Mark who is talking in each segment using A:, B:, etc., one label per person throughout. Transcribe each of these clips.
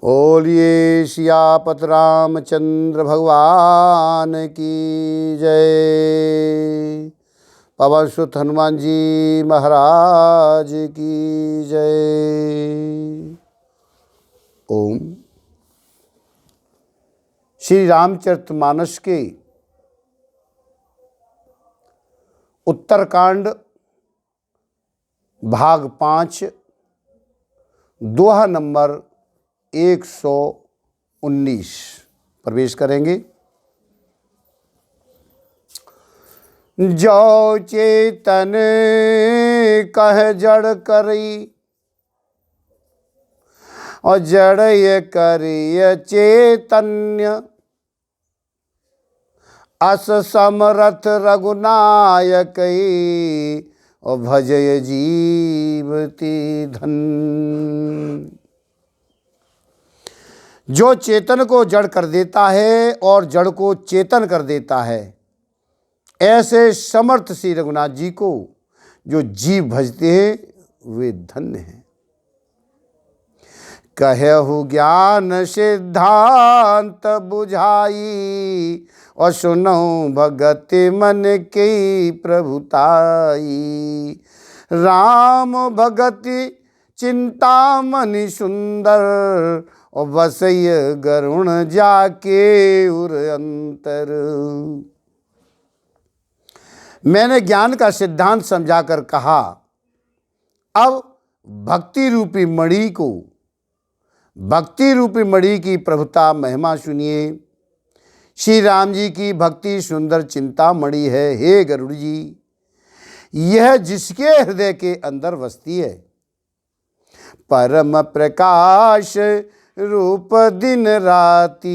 A: बोलिए सियापत रामचंद्र भगवान की जय। पवन सुत हनुमान जी महाराज की जय। ओम। श्री रामचरितमानस के उत्तरकांड भाग 5 दोहा नंबर 119 प्रवेश करेंगे। जो चेतन कह जड़ करी और जड़ ये करिय चैतन्य, अस समरथ रघुनायक और भजय जीवती धन। जो चेतन को जड़ कर देता है और जड़ को चेतन कर देता है, ऐसे समर्थ श्री रघुनाथ जी को जो जीव भजते हैं वे धन्य हैं। कहहु ज्ञान सिद्धांत बुझाई और सुनऊ भगति मन की प्रभुताई। राम भगति चिंतामणि सुंदर और बसय गरुण जाके उर अंतर। मैंने ज्ञान का सिद्धांत समझाकर कहा, अब भक्ति रूपी मणि की प्रभुता महिमा सुनिए। श्री राम जी की भक्ति सुंदर चिंतामणि है। हे गरुड़ जी, यह जिसके हृदय के अंदर बसती है, परम प्रकाश रूप दिन राती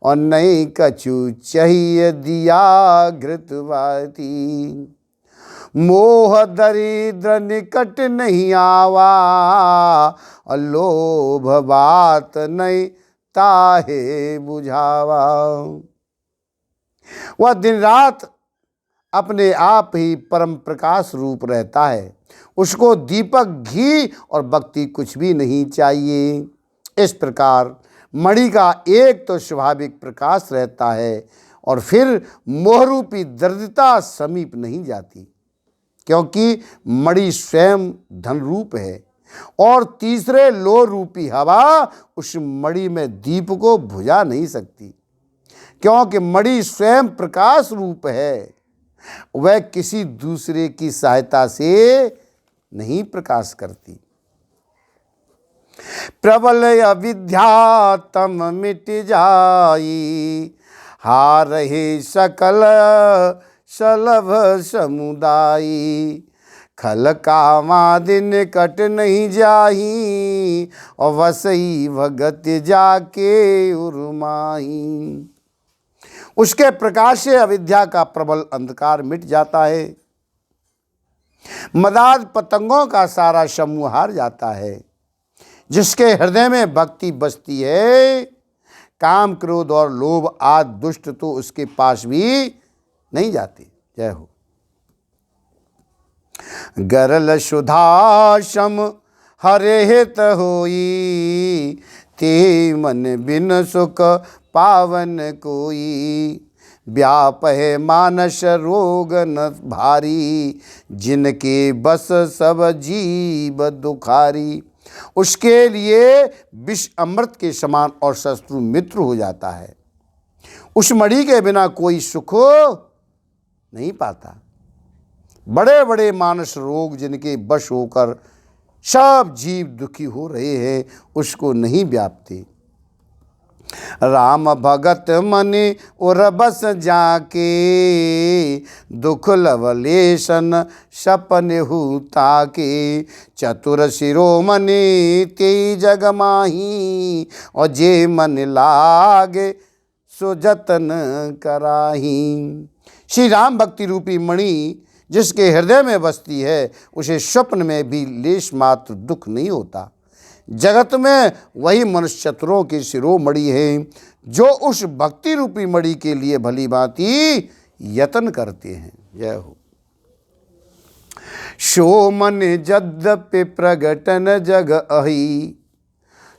A: और नहीं कछु चाहिए दिया घृतवाती। मोह दरिद्र निकट नहीं आवा और लोभ बात नहीं ताहे बुझावा। वह दिन रात अपने आप ही परम प्रकाश रूप रहता है, उसको दीपक घी और बत्ती कुछ भी नहीं चाहिए। इस प्रकार मणि का एक तो स्वाभाविक प्रकाश रहता है और फिर मोहरूपी दरिद्रता समीप नहीं जाती, क्योंकि मणि स्वयं धन रूप है और तीसरे लोह रूपी हवा उस मणि में दीप को बुझा नहीं सकती, क्योंकि मणि स्वयं प्रकाश रूप है। वह किसी दूसरे की सहायता से नहीं प्रकाश करती। प्रबल अविद्या तम मिट जाई, हारहि सकल सलभ समुदायी। खल कामादि निकट नहीं जाही और वसई भगत जाके उर्माही। उसके प्रकाश से अविद्या का प्रबल अंधकार मिट जाता है, मदाद पतंगों का सारा समूह हार जाता है। जिसके हृदय में भक्ति बसती है, काम क्रोध और लोभ आदि दुष्ट तो उसके पास भी नहीं जाते। जय हो। गरल सुधा सम हरे हित होई, ते मन बिन सुख पावन कोई। व्यापह मानस रोग न भारी, जिनके बस सब जीव दुखारी। उसके लिए विष अमृत के समान और शत्रु मित्र हो जाता है। उस मणि के बिना कोई सुख नहीं पाता। बड़े बड़े मानस रोग जिनके वश होकर सब जीव दुखी हो रहे हैं, उसको नहीं व्यापते। राम भगत मनि उर बस जाके, दुख लवलेशन सपन हुता के। चतुर शिरोमणि ते जग माही, और जे मन लागे सो जतन कराही। श्री राम भक्ति रूपी मणि जिसके हृदय में बसती है, उसे स्वप्न में भी लेश मात्र दुख नहीं होता। जगत में वही मनुष्य चतुरों की शिरोमणि है, जो उस भक्ति रूपी मणि के लिए भली भांति यत्न करते हैं। जय हो। सो मन यद्यपि प्रगटन जग अहि,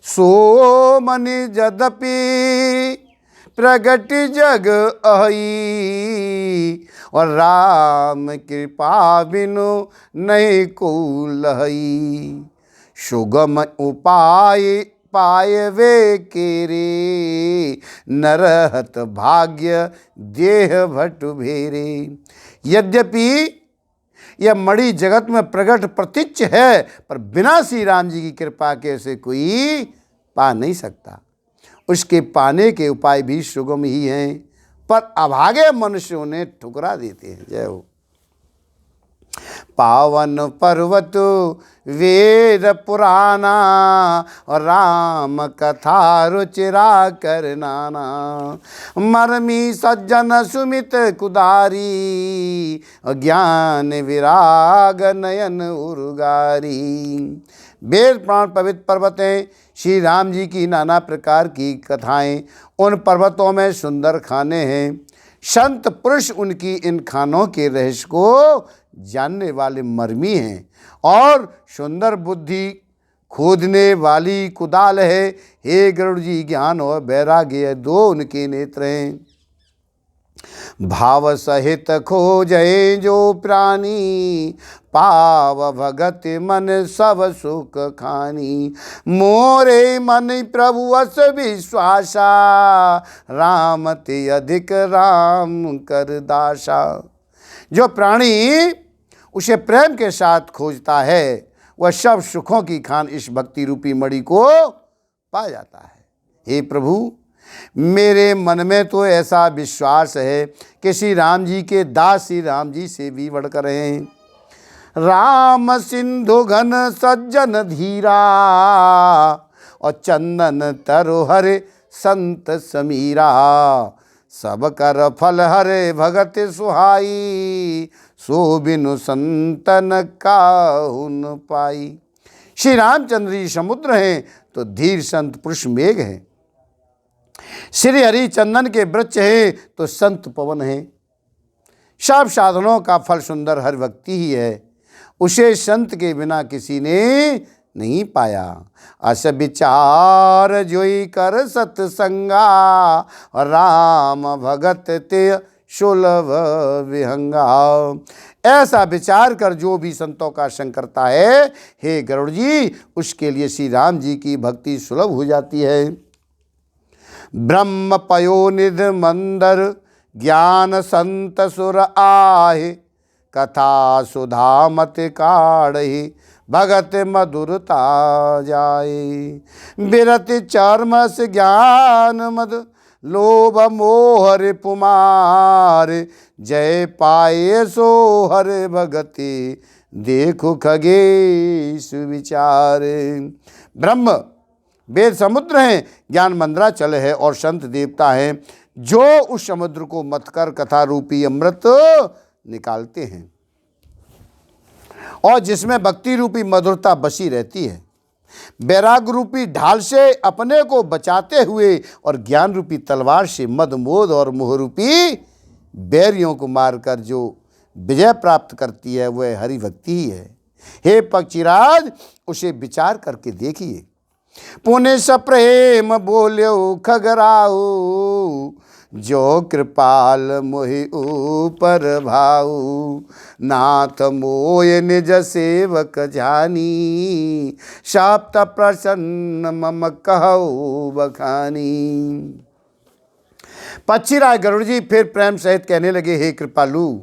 A: सो मन यद्यपि प्रगट जग अहि, और राम कृपा बिनु नहीं को लहई। सुगम उपाय पाय वे केरे, नरहत भाग्य देह भटु भेरे। यद्यपि यह मणि जगत में प्रकट प्रत्यक्ष है, पर बिना श्री राम जी की कृपा के उसे कोई पा नहीं सकता। उसके पाने के उपाय भी सुगम ही हैं, पर अभागे मनुष्यों ने ठुकरा देते हैं। जय हो। पावन पर्वत वेद पुराना, और राम कथा रुचिरा कर नाना। मरमी सज्जन सुमित कुदारी, ज्ञान विराग नयन उर्गारी। वेद पुराण पवित्र पर्वत हैं, श्री राम जी की नाना प्रकार की कथाएं। उन पर्वतों में सुंदर खाने हैं। संत पुरुष उनकी इन खानों के रहस्य को जानने वाले मर्मी हैं, और सुंदर बुद्धि खोदने वाली कुदाल है। हे गरुड़ जी, ज्ञान और वैराग्य दो उनके नेत्र हैं। भाव सहित खोजै जो प्राणी, पाव भगत मन सब सुख खानी। मोरे मन प्रभु अस विश्वासा, राम ते अधिक राम कर दासा। जो प्राणी उसे प्रेम के साथ खोजता है, वह सब सुखों की खान इस भक्ति रूपी मणि को पा जाता है। हे प्रभु, मेरे मन में तो ऐसा विश्वास है कि श्री राम जी के दास श्री राम जी से भी बढ़कर हैं। राम सिंधु घन सज्जन धीरा, और चंदन तरुहर संत समीरा। सब कर फल हरे भगत सुहाई, सो बिनु संतन काहुन पाई। श्री रामचंद्र जी समुद्र हैं, तो धीर संत पुरुष मेघ हैं। श्री हरि चंदन के वृक्ष हैं, तो संत पवन हैं। सब साधनों का फल सुंदर हर व्यक्ति ही है, उसे संत के बिना किसी ने नहीं पाया। अस विचार जोई कर सत्संगा, राम भगत ते सुलभ विहंगा। ऐसा विचार कर जो भी संतों का संग करता है, हे गरुड़ जी, उसके लिए श्री राम जी की भक्ति सुलभ हो जाती है। ब्रह्म पयोनिध मंदर ज्ञान संत सुर आहे, कथा सुधा मत काढ़हि भगत मधुरता जाए। बिरत चर्मस ज्ञान मद लोभ मोह रिपुमार, जय पाए सो हर भगति देखो खगेश विचार। ब्रह्म वेद समुद्र हैं, ज्ञान मंदराचल है, और संत देवता हैं जो उस समुद्र को मथ कर कथा रूपी अमृत निकालते हैं, और जिसमें भक्ति रूपी मधुरता बसी रहती है। वैराग रूपी ढाल से अपने को बचाते हुए, और ज्ञान रूपी तलवार से मद मोद और मोह रूपी बैरियों को मारकर जो विजय प्राप्त करती है, वह हरि भक्ति ही है। हे पक्षीराज, उसे विचार करके देखिए। पुण्य सप्रेम बोल्यो खगराऊ, जो कृपाल मोहि ऊपर भाऊ। नाथ मोय निज सेवक जानी, शाप्त प्रसन्न मम कहु बखानी। पक्षीराज गरुड़ जी फिर प्रेम सहित कहने लगे, हे कृपालु,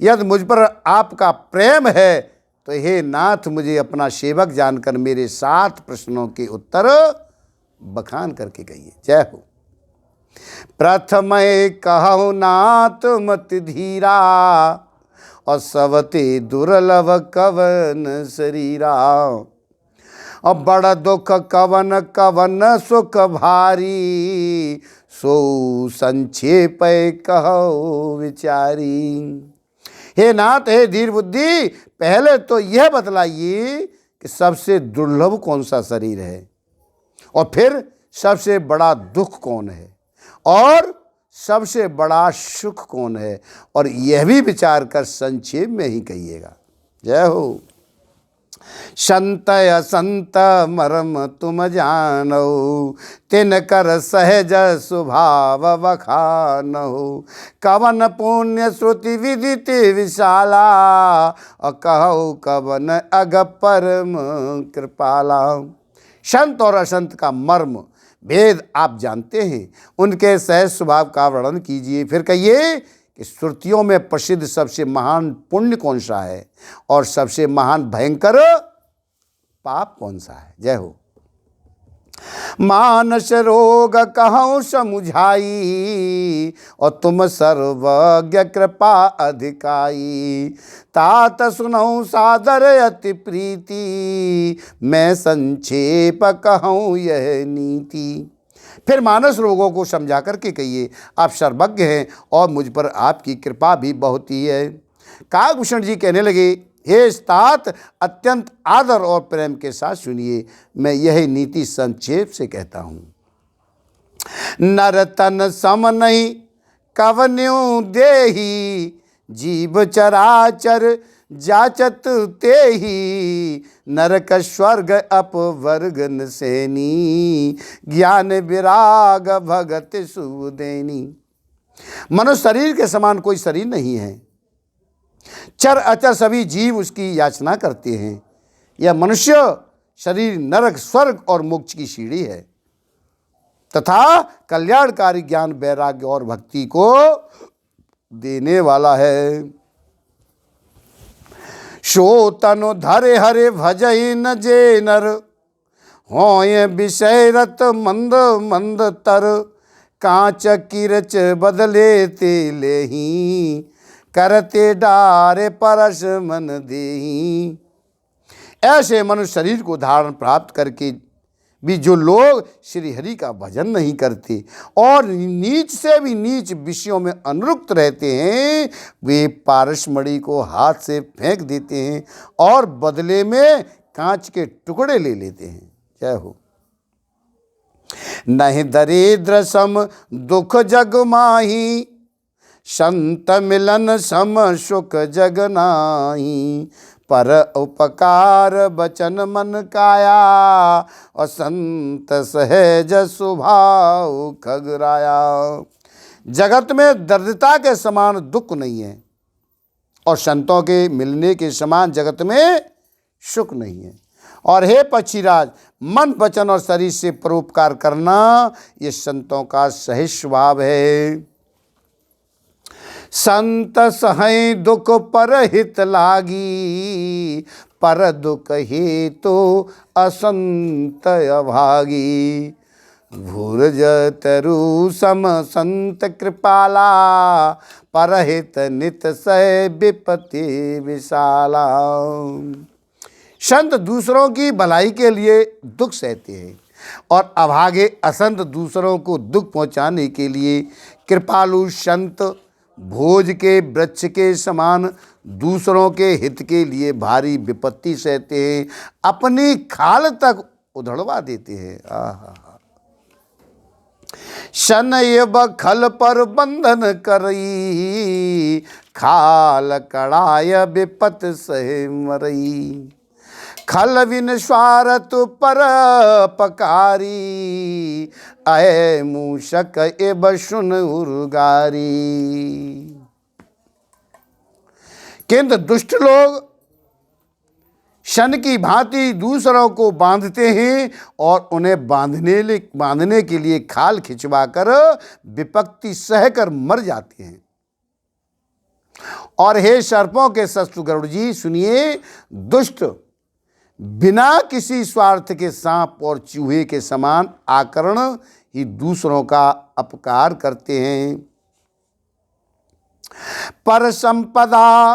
A: यदि मुझ पर आपका प्रेम है, तो हे नाथ, मुझे अपना सेवक जानकर मेरे 7 प्रश्नों के उत्तर बखान करके कहिए। जय हो। प्रथम कहु नाथ मत धीरा, और सवते दुर्लभ कवन शरीरा। और बड़ा दुख कवन कवन सुख भारी, सो संक्षेप कहो विचारी। हे नाथ, हे धीर बुद्धि, पहले तो यह बतलाइए कि सबसे दुर्लभ कौन सा शरीर है, और फिर सबसे बड़ा दुख कौन है, और सबसे बड़ा सुख कौन है, और यह भी विचार कर संक्षेप में ही कहिएगा। जय हो। संत असंत मर्म तुम जानो, तिन कर सहज स्वभाव बखानो। कवन पुण्य श्रुति विदित विशाला, और कहो कवन अग परम कृपाला। संत और असंत का मर्म भेद आप जानते हैं, उनके सहज स्वभाव का वर्णन कीजिए। फिर कहिए कि श्रुतियों में प्रसिद्ध सबसे महान पुण्य कौन सा है और सबसे महान भयंकर पाप कौन सा है। जय हो। मानस रोग कहूँ समुझाई, और तुम सर्वज्ञ कृपा अधिकाई। तात सुनऊँ सादर अति प्रीति, मैं संक्षेप कहूँ यह नीति। फिर मानस रोगों को समझा करके कहिए, आप सर्वज्ञ हैं और मुझ पर आपकी कृपा भी बहुत ही है। काकभूषण जी कहने लगे, हे तात, अत्यंत आदर और प्रेम के साथ सुनिए, मैं यही नीति संक्षेप से कहता हूँ। नर तन सम नहीं कवन्यु देही, जीव चराचर जाचत तेही। नरक स्वर्ग अपवर्ग नसेनी, ज्ञान विराग भगत सुदेनी। मनुष्य शरीर के समान कोई शरीर नहीं है, चर अचर सभी जीव उसकी याचना करते हैं। यह मनुष्य शरीर नरक स्वर्ग और मोक्ष की सीढ़ी है तथा कल्याणकारी ज्ञान वैराग्य और भक्ति को देने वाला है। सो तनु धरे हरे भजई न जे नर, होय विषय रत मंद मंद तर। कांच किरच बदले ते लेही, करते डारे परस मन देही। ऐसे मनुष्य शरीर को धारण प्राप्त करके भी जो लोग श्री हरि का भजन नहीं करते और नीच से भी नीच विषयों में अनुरक्त रहते हैं, वे पारसमणि को हाथ से फेंक देते हैं और बदले में कांच के टुकड़े ले लेते हैं। जय हो। नहीं दरिद्र सम दुख जग माही, संत मिलन सम सुख जग नाही। पर उपकार बचन मन काया, और संत सहज स्वभाव खगराया। जगत में दरिद्रता के समान दुख नहीं है और संतों के मिलने के समान जगत में सुख नहीं है। और हे पक्षीराज, मन वचन और शरीर से परोपकार करना ये संतों का सहज स्वभाव है। संत सहै दुख पर हित लागी, पर दुख हेतु तो असंत अभागी। भूरज तरु सम संत कृपाला, पर हित नित सह विपत्ति विशाला। संत दूसरों की भलाई के लिए दुख सहते हैं और अभागे असंत दूसरों को दुख पहुंचाने के लिए कृपालु संत भोज के वृक्ष के समान दूसरों के हित के लिए भारी विपत्ति सहते हैं, अपनी खाल तक उधड़वा देते हैं। शनय बखल पर बंधन करई, खाल कड़ाय विपत सहे मरई। खल विन स्वार्थ पर पकारी, अय मूषक एब सुन उर्गारी। किंतु दुष्ट लोग शन की भांति दूसरों को बांधते हैं और उन्हें बांधने के लिए खाल खिंचवाकर विपत्ति सहकर मर जाते हैं। और हे सर्पों के शत्रु गरुड़ जी, सुनिए, दुष्ट बिना किसी स्वार्थ के सांप और चूहे के समान आकरण ही दूसरों का अपकार करते हैं। पर संपदा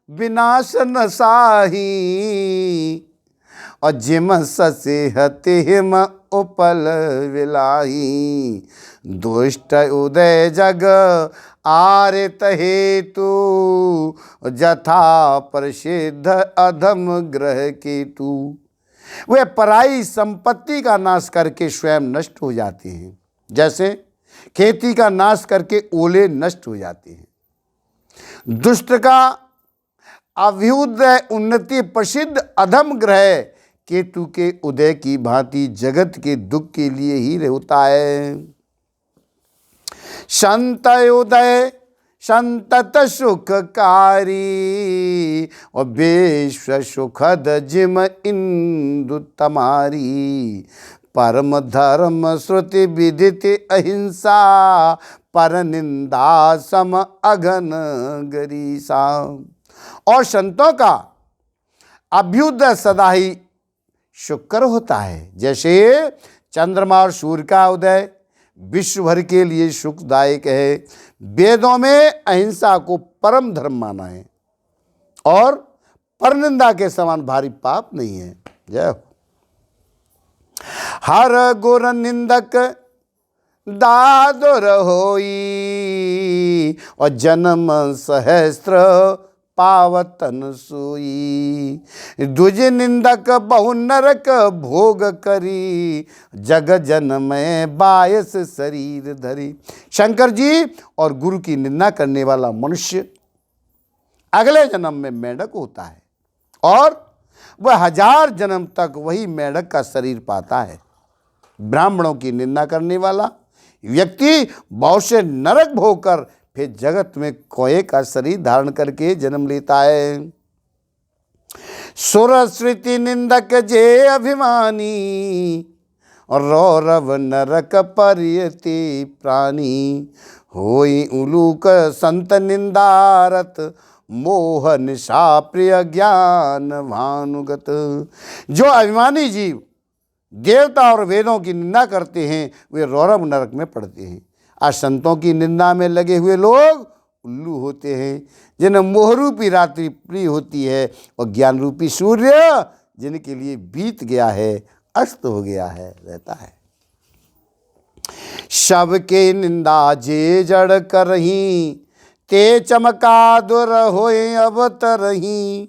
A: विनाश न साही, और जिम ससे हते हिम उपल विलाही। दुष्ट उदय जग आरित हेतु, जथा प्रसिद्ध अधम ग्रह केतु। वे पराई संपत्ति का नाश करके स्वयं नष्ट हो जाते हैं, जैसे खेती का नाश करके ओले नष्ट हो जाते हैं। दुष्ट का अभ्युदय उन्नति प्रसिद्ध अधम ग्रह केतु के उदय की भांति जगत के दुख के लिए ही होता है। संतयोदय संतत सुखकारी और विश्व सुखद जिम इंदु तमारी। परम धर्म श्रुति विदित अहिंसा पर निंदा सम अघन गरीसा। और संतों का अभ्युदय सदा ही शुक्र होता है। जैसे चंद्रमा और सूर्य का उदय विश्व भर के लिए सुखदायक है। वेदों में अहिंसा को परम धर्म माना है और परनिंदा के समान भारी पाप नहीं है। जय हो। हर गुर निंदक दादुर होई और जन्म सहस्त्र पावतन सोई। द्विज निंदक बहु नरक भोग करी जग जन में बायस शरीर धरी। शंकर जी और गुरु की निंदा करने वाला मनुष्य अगले जन्म में मेंढक होता है और वह 1000 जन्म तक वही मेंढक का शरीर पाता है। ब्राह्मणों की निंदा करने वाला व्यक्ति बहुत से नरक भोग कर फिर जगत में कोये का शरीर धारण करके जन्म लेता है। सुर श्रुति निंदक जे अभिमानी और रौरव नरक परियति प्राणी। होई उलूक संत निंदारत मोह निशा प्रिय ज्ञान भानुगत। जो अभिमानी जीव देवता और वेदों की निंदा करते हैं वे रौरव नरक में पड़ते हैं। आज संतों की निंदा में लगे हुए लोग उल्लू होते हैं जिन्हें मोहरूपी रात्रि प्रिय होती है और ज्ञान रूपी सूर्य जिनके लिए बीत गया है, अस्त हो गया है, रहता है। सबके निंदा जे जड़ करही ते चमका दुर होए अब तरही।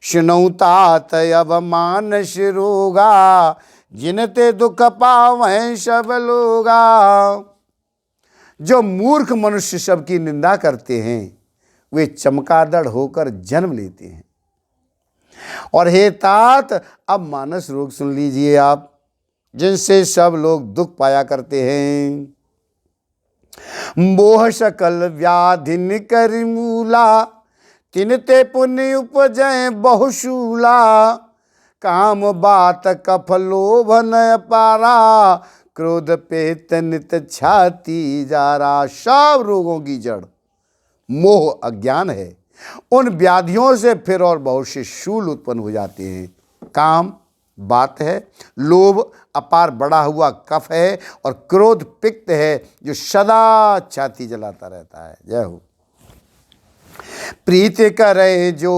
A: सुनौतात अब मानस रोगा जिनते दुख पावै सब लोगा। जो मूर्ख मनुष्य सबकी निंदा करते हैं वे चमकादड़ होकर जन्म लेते हैं। और हे तात अब मानस रोग सुन लीजिए आप, जिनसे सब लोग दुख पाया करते हैं। मोह सकल व्याधि निकर मूला तिनते पुण्य उपजय बहुशूला। काम बात कफ लोभ न पारा क्रोध पेत नित छाती जारा। सब रोगों की जड़ मोह अज्ञान है। उन व्याधियों से फिर और बहुत से शूल उत्पन्न हो जाते हैं। काम बात है, लोभ अपार बढ़ा हुआ कफ है और क्रोध पित्त है जो सदा छाती जलाता रहता है। जय हो। प्रीति करे जो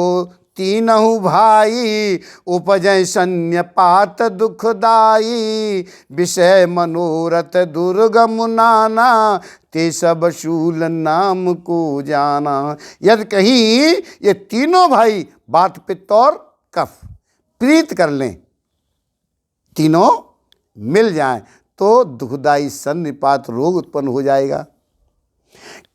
A: तीनहु भाई उपजय सन्यपात दुखदाई। विषय मनोरथ दुर्गम नाना ते सब शूल नाम को जाना। यदि कहीं ये तीनों भाई बात पित्त और कफ प्रीत कर लें, तीनों मिल जाएं तो दुखदाई सन्निपात रोग उत्पन्न हो जाएगा।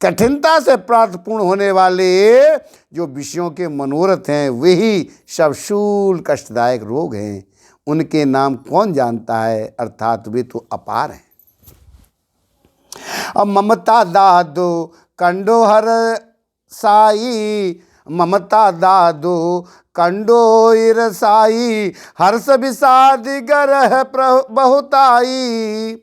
A: कठिनता से प्राप्तपूर्ण होने वाले जो विषयों के मनोरथ हैं वही सब शूल कष्टदायक रोग हैं। उनके नाम कौन जानता है, अर्थात वे तो अपार हैं। अब ममता दादो कंडो हर साई। ममता दादो कंडो इरसाई। हर्ष विषाद गरह बहुताई।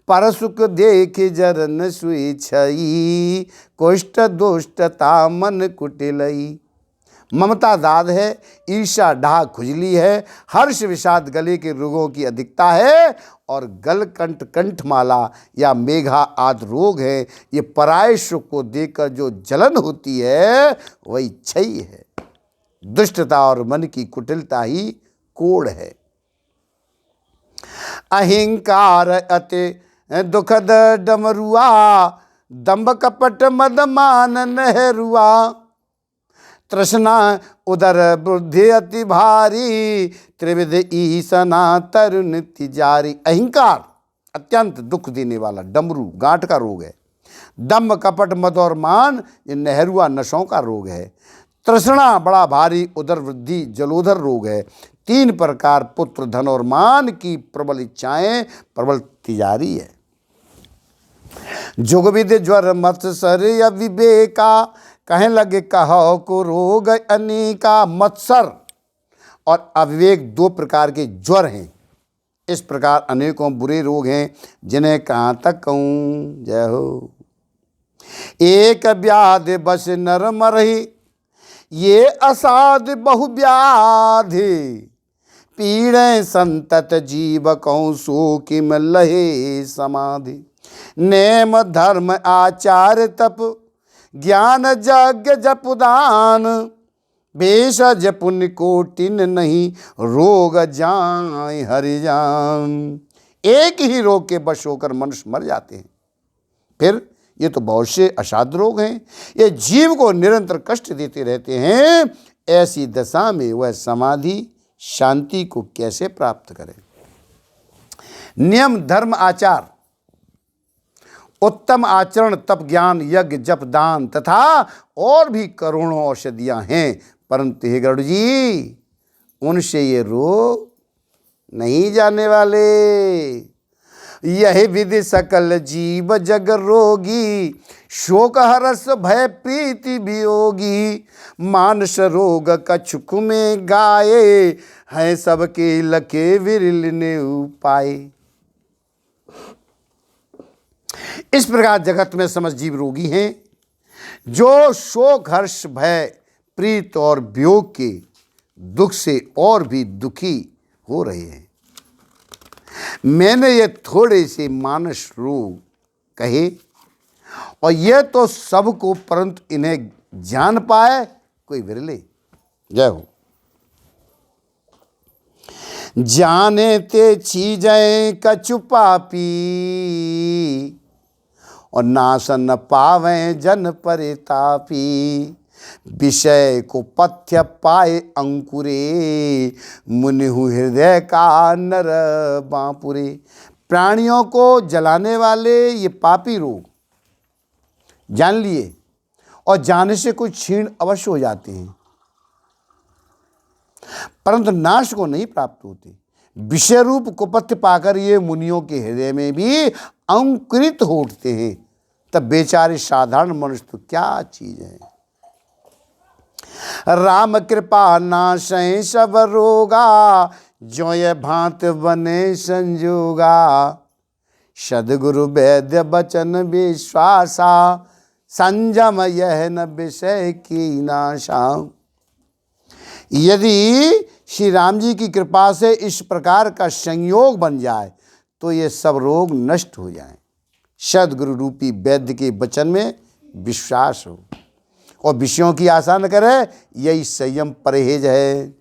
A: पर सुख देख जरन सुई छई। कुष्ठ दुष्टता मन कुटिलई। ममता दाद है, ईर्षा ढाह खुजली है, हर्ष विषाद गले के रोगों की अधिकता है और गलकंठ कंठमाला या मेघा आदि रोग है। ये पराय सुख को देखकर जो जलन होती है वही क्षय है। दुष्टता और मन की कुटिलता ही कोढ़ है। अहंकार अति दुखद डमरुआ। दंभ कपट मद मान नहरुआ। तृष्णा उदर बुद्धि अति भारी। त्रिविध ईसना तरुण तिजारी। अहंकार अत्यंत दुख देने वाला डमरू गांठ का रोग है। दंभ कपट मद और मान ये नहरुआ नशों का रोग है। तृष्णा बड़ा भारी, उदर वृद्धि जलोदर रोग है। 3 प्रकार पुत्र, धन और मान की प्रबल इच्छाएं प्रबल तिजारी है। जुग विधि ज्वर मत्सर या विवेका, कहें लगे कहो को रोग अनेका। मत्सर और अविवेक 2 प्रकार के ज्वर हैं। इस प्रकार अनेकों बुरे रोग हैं, जिन्हें कहाँ तक कहूँ। जय हो। एक व्याधि बस नर मरहि, ये असाध बहु व्याधि। पीड़े संतत जीव कहूँ, सो किम लहे समाधि। नेम धर्म आचार तप, ज्ञान यज्ञ जप दान। भेषज पुण्य कोटिन नहीं, रोग जाए हरि जान। एक ही रोग के वश होकर मनुष्य मर जाते हैं। फिर ये तो बहुत से असाध्य रोग हैं, ये जीव को निरंतर कष्ट देते रहते हैं। ऐसी दशा में वह समाधि शांति को कैसे प्राप्त करे। नियम धर्म आचार, उत्तम आचरण, तप ज्ञान यज्ञ जप दान तथा और भी करोड़ों औषधियां हैं, परंतु हे गरुड़ जी, उनसे ये रोग नहीं जाने वाले। यही विधि सकल जीव जग रोगी, शोक हरस भय प्रीति वियोगी। मानस रोग कछुक में गाये, हैं सबके लखे विरल ने उपाय। इस प्रकार जगत में समस्त जीव रोगी हैं, जो शोक हर्ष भय प्रीत और वियोग के दुख से और भी दुखी हो रहे हैं। मैंने ये थोड़े से मानस रोग कहे, और ये तो सबको, परंतु इन्हें जान पाए कोई विरले। जय हो। जाने ते चीजें कछु पापी, और नाशन न पावें जन परितापी। विषय को पथ्य पाए अंकुरे, मुनिहु हृदय का नर बांपुरे। प्राणियों को जलाने वाले ये पापी रोग जान लिए, और जाने से कुछ क्षीण अवश्य हो जाते हैं, परंतु नाश को नहीं प्राप्त होते। विषय रूप कुपथ्य पाकर ये मुनियों के हृदय में भी अंकुरित हो उठते हैं। तब बेचारे साधारण मनुष्य तो क्या चीज है। राम कृपा नाशै सब रोगा, जो ये भांत बने संजोगा। सद्गुरु वैद्य बचन विश्वासा, संयम यह न विषय की नाशा। यदि श्री राम जी की कृपा से इस प्रकार का संयोग बन जाए, तो ये सब रोग नष्ट हो जाएं। सद्गुरु रूपी वैद्य के वचन में विश्वास हो, और विषयों की आशा न करे, यही संयम परहेज है।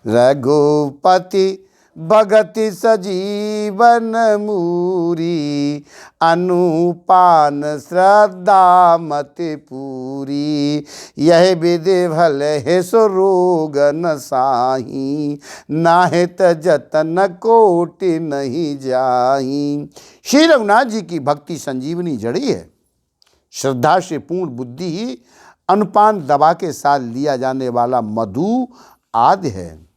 A: रघुपति भगति सजीवन मूरी, अनुपान श्रद्धा मति पूरी। यह विधि भल है सो रोग न साही, नाहे त जतन कोटि नहीं जाही। श्री रघुनाथ जी की भक्ति संजीवनी जड़ी है। श्रद्धा से पूर्ण बुद्धि ही अनुपान दवा के साथ लिया जाने वाला मधु आदि है।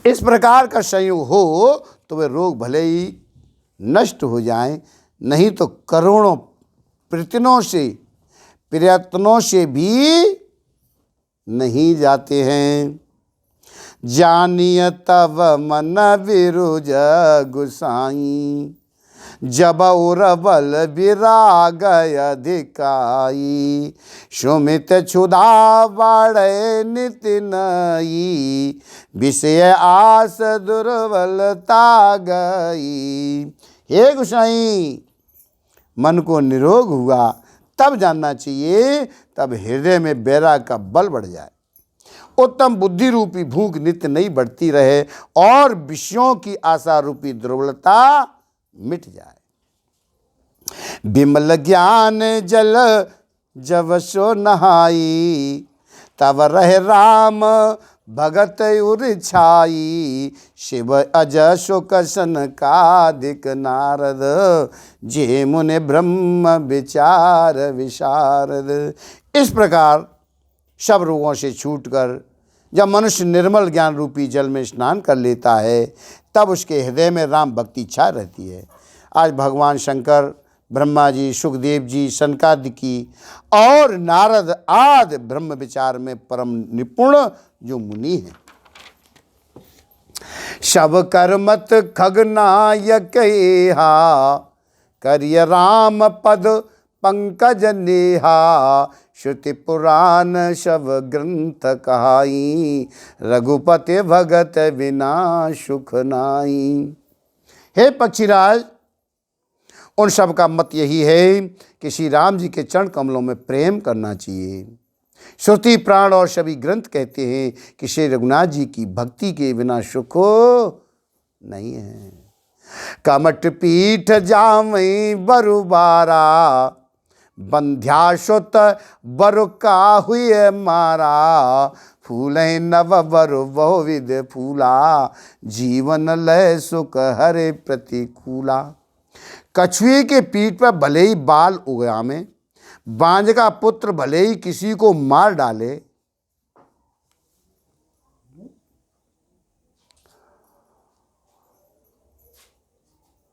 A: इस प्रकार का संयोग हो तो वे रोग भले ही नष्ट हो जाएं, नहीं तो करोड़ों प्रयत्नों से भी नहीं जाते हैं। जानिय तब मन विरुज गुसाई, जब उरबल विराग अधिकाई। सुमित क्षुधा बाढ़े नित नई, विषय आस दुर्बलता गई। हे गोसाई, मन को निरोग हुआ तब जानना चाहिए, तब हृदय में वैराग का बल बढ़ जाए, उत्तम बुद्धि रूपी भूख नित्य नहीं बढ़ती रहे, और विषयों की आशा रूपी दुर्बलता मिट जाए। बिमल ज्ञान जल जब सो नहाई, तब रहे राम भगत उर छाई। शिव अज शोक सनकादिक नारद, जे मुने ब्रह्म विचार विशारद। इस प्रकार सब रोगों से छूटकर जब मनुष्य निर्मल ज्ञान रूपी जल में स्नान कर लेता है तब उसके हृदय में राम भक्ति छा रहती है। आज भगवान शंकर, ब्रह्मा जी, सुखदेव जी, सनकादि की और नारद आदि ब्रह्म विचार में परम निपुण जो मुनि हैं, शब कर्मत खगनायक एहा, करिय राम पद पंकज नेहा, श्रुति पुराण शब ग्रंथ कहाई, रघुपति भगत बिना सुख नाई। हे पक्षीराज, उन सब का मत यही है कि श्री राम जी के चरण कमलों में प्रेम करना चाहिए। श्रुति प्राण और सभी ग्रंथ कहते हैं कि श्री रघुनाथ जी की भक्ति के बिना सुख नहीं है। कमट पीठ जामई बरुबारा, बंध्याशुत बरु का हुए मारा, फूले नव बरु बहुविध फूला, जीवन लय सुख हरे प्रतिकूला। कछुए के पीठ पर भले ही बाल उगामे, बांझ का पुत्र भले ही किसी को मार डाले,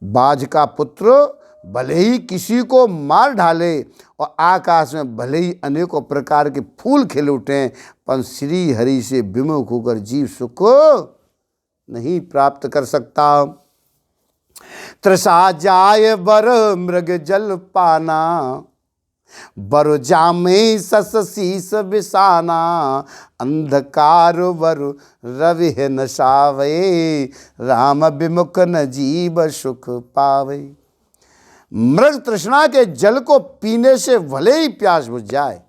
A: बाज का पुत्र भले ही किसी को मार डाले और आकाश में भले ही अनेकों प्रकार के फूल खिल उठे, पर श्री हरि से विमुख होकर जीव सुख नहीं प्राप्त कर सकता। तृषा जाय बर मृग जल पाना, बरु जामे सस शीस बिसाना, अंधकार बरु रवि नशावे, राम विमुख न जीव सुख पावे। मृग तृष्णा के जल को पीने से भले ही प्यास बुझ जाए,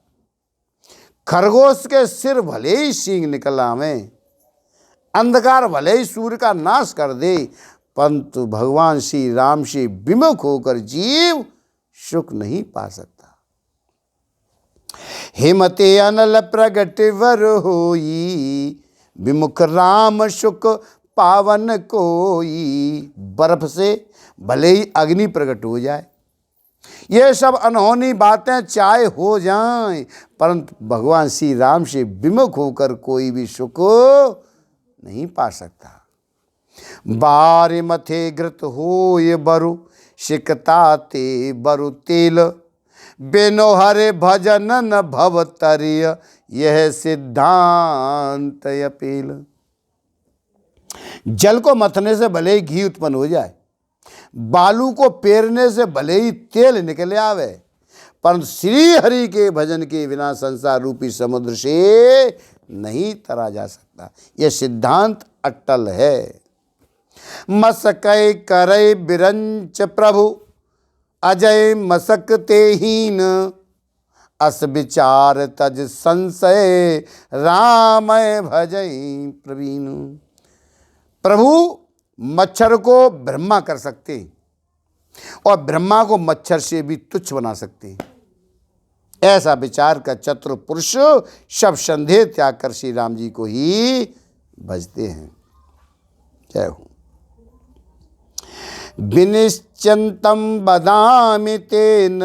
A: खरगोश के सिर भले ही सींग निकल आवे, अंधकार भले ही सूर्य का नाश कर दे, परंतु भगवान श्री राम से विमुख होकर जीव सुख नहीं पा सकता। हिमते अनल प्रगट वर होई, विमुख राम सुख पावन कोई। बर्फ से भले ही अग्नि प्रकट हो जाए, ये सब अनहोनी बातें चाहे हो जाएं, परंतु भगवान श्री राम से विमुख होकर कोई भी सुख नहीं पा सकता। बारे मथे घृत हो ये बरु, सिकता ते बरु तेल, बेनो हरे भजन न भव तरिय, यह सिद्धांत अपील। जल को मथने से भले ही घी उत्पन्न हो जाए, बालू को पेरने से भले ही तेल निकले आवे, परंतु श्री हरि के भजन के बिना संसार रूपी समुद्र से नहीं तरा जा सकता। यह सिद्धांत अटल है। मसकै करे बिरंच प्रभु, अजय मसक तेहीन, अस विचार तज संशय, राम भजई प्रवीण। प्रभु मच्छर को ब्रह्मा कर सकते और ब्रह्मा को मच्छर से भी तुच्छ बना सकते। ऐसा विचार का चतुर पुरुष सब संदेह त्याग कर श्री राम जी को ही भजते हैं। जय हो। विनिश्चंतम बदामि तेन,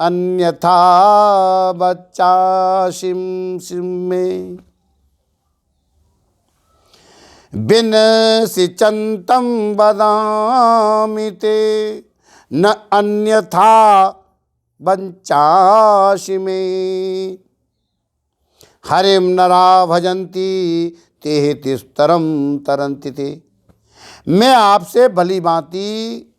A: अन्यथा बच्चाशिम सिम्मे। बिन सिचंतम बदामि ते, न अन्यथा बच्चाशि में। हरिम नरा भजन्ति ते तिस्तरम तरन्ति ते। मैं आपसे भली भांति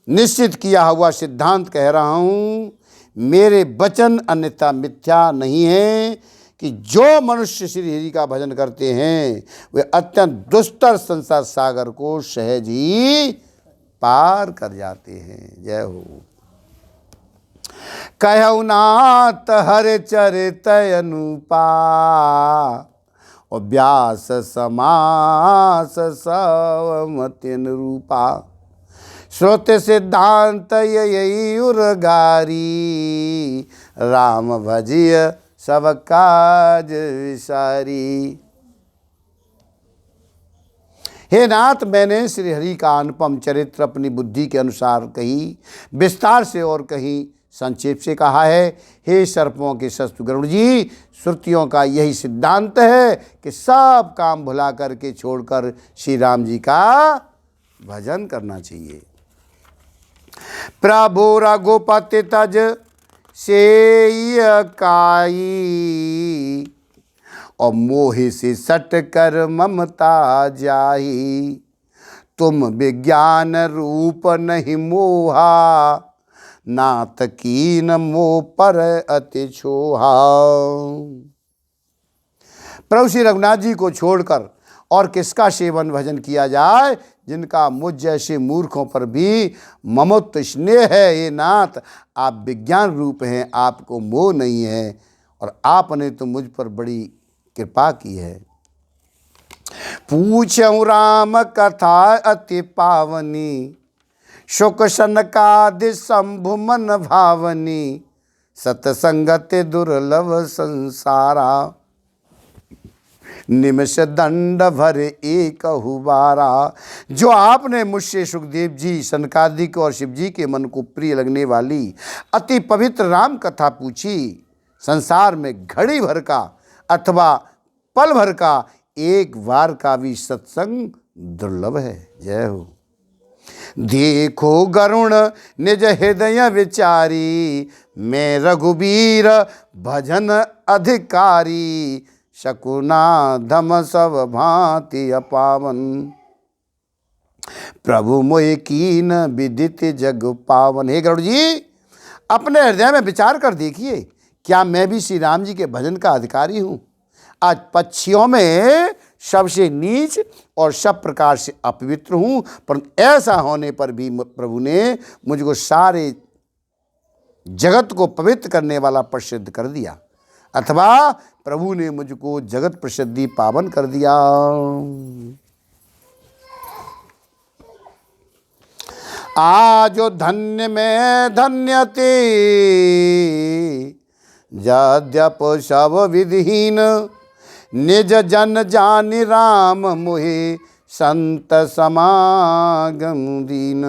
A: निश्चित किया हुआ सिद्धांत कह रहा हूँ, मेरे वचन अन्यथा मिथ्या नहीं है कि जो मनुष्य श्री हरि का भजन करते हैं वे अत्यंत दुस्तर संसार सागर को सहज ही पार कर जाते हैं। जय हो। कहु नाथ हर चरित अनुपा, और व्यास समास सवमति अनुरूपा। श्रोत सिद्धांत यही उर्गारी, राम भजिय सब काज विसारी। हे नाथ, मैंने श्री हरि का अनुपम चरित्र अपनी बुद्धि के अनुसार कही, विस्तार से और कहीं संक्षेप से कहा है, हे सर्पों के शत्रु गरुड़ जी, श्रुतियों का यही सिद्धांत है कि सब काम भुला करके छोड़कर श्री राम जी का भजन करना चाहिए। प्रभु रघुपति तज सेय काई, और मोहि से सट कर ममता जाही। तुम विज्ञान रूप नहीं मोहा, नात कीन मोह पर अति छोहा। प्रभु श्री रघुनाथ जी को छोड़कर और किसका सेवन भजन किया जाए, जिनका मुझ जैसे मूर्खों पर भी ममत्व स्नेह है। ये नाथ, आप विज्ञान रूप हैं, आपको मोह नहीं है, और आपने तो मुझ पर बड़ी कृपा की है। पूछऊं राम कथा अति पावनी, शुक सनकादि शंभु मन भावनी। सतसंगत दुर्लभ संसारा, निमिष दंड भर एक हुबारा। जो आपने मुझसे सुखदेव जी, सनकादिक और शिव जी के मन को प्रिय लगने वाली अति पवित्र राम कथा पूछी, संसार में घड़ी भर का अथवा पल भर का एक बार का भी सत्संग दुर्लभ है। जय हो। देखो गरुण निज हृदय विचारी, मैं रघुबीर भजन अधिकारी। शकुना धम सब भांति अपावन, प्रभु मोहि कीन विदित जग पावन। हे गरुड़ जी, अपने हृदय में विचार कर देखिए, क्या मैं भी श्री राम जी के भजन का अधिकारी हूँ? आज पक्षियों में सबसे नीच और सब प्रकार से अपवित्र हूँ, परंतु ऐसा होने पर भी प्रभु ने मुझको सारे जगत को पवित्र करने वाला प्रसिद्ध कर दिया, अथवा प्रभु ने मुझको जगत प्रसिद्धि पावन कर दिया। आज धन्य में धन्य ते, यद्यप सब विधिहीन। निज जन जानि राम मोहि, संत समागम दीन।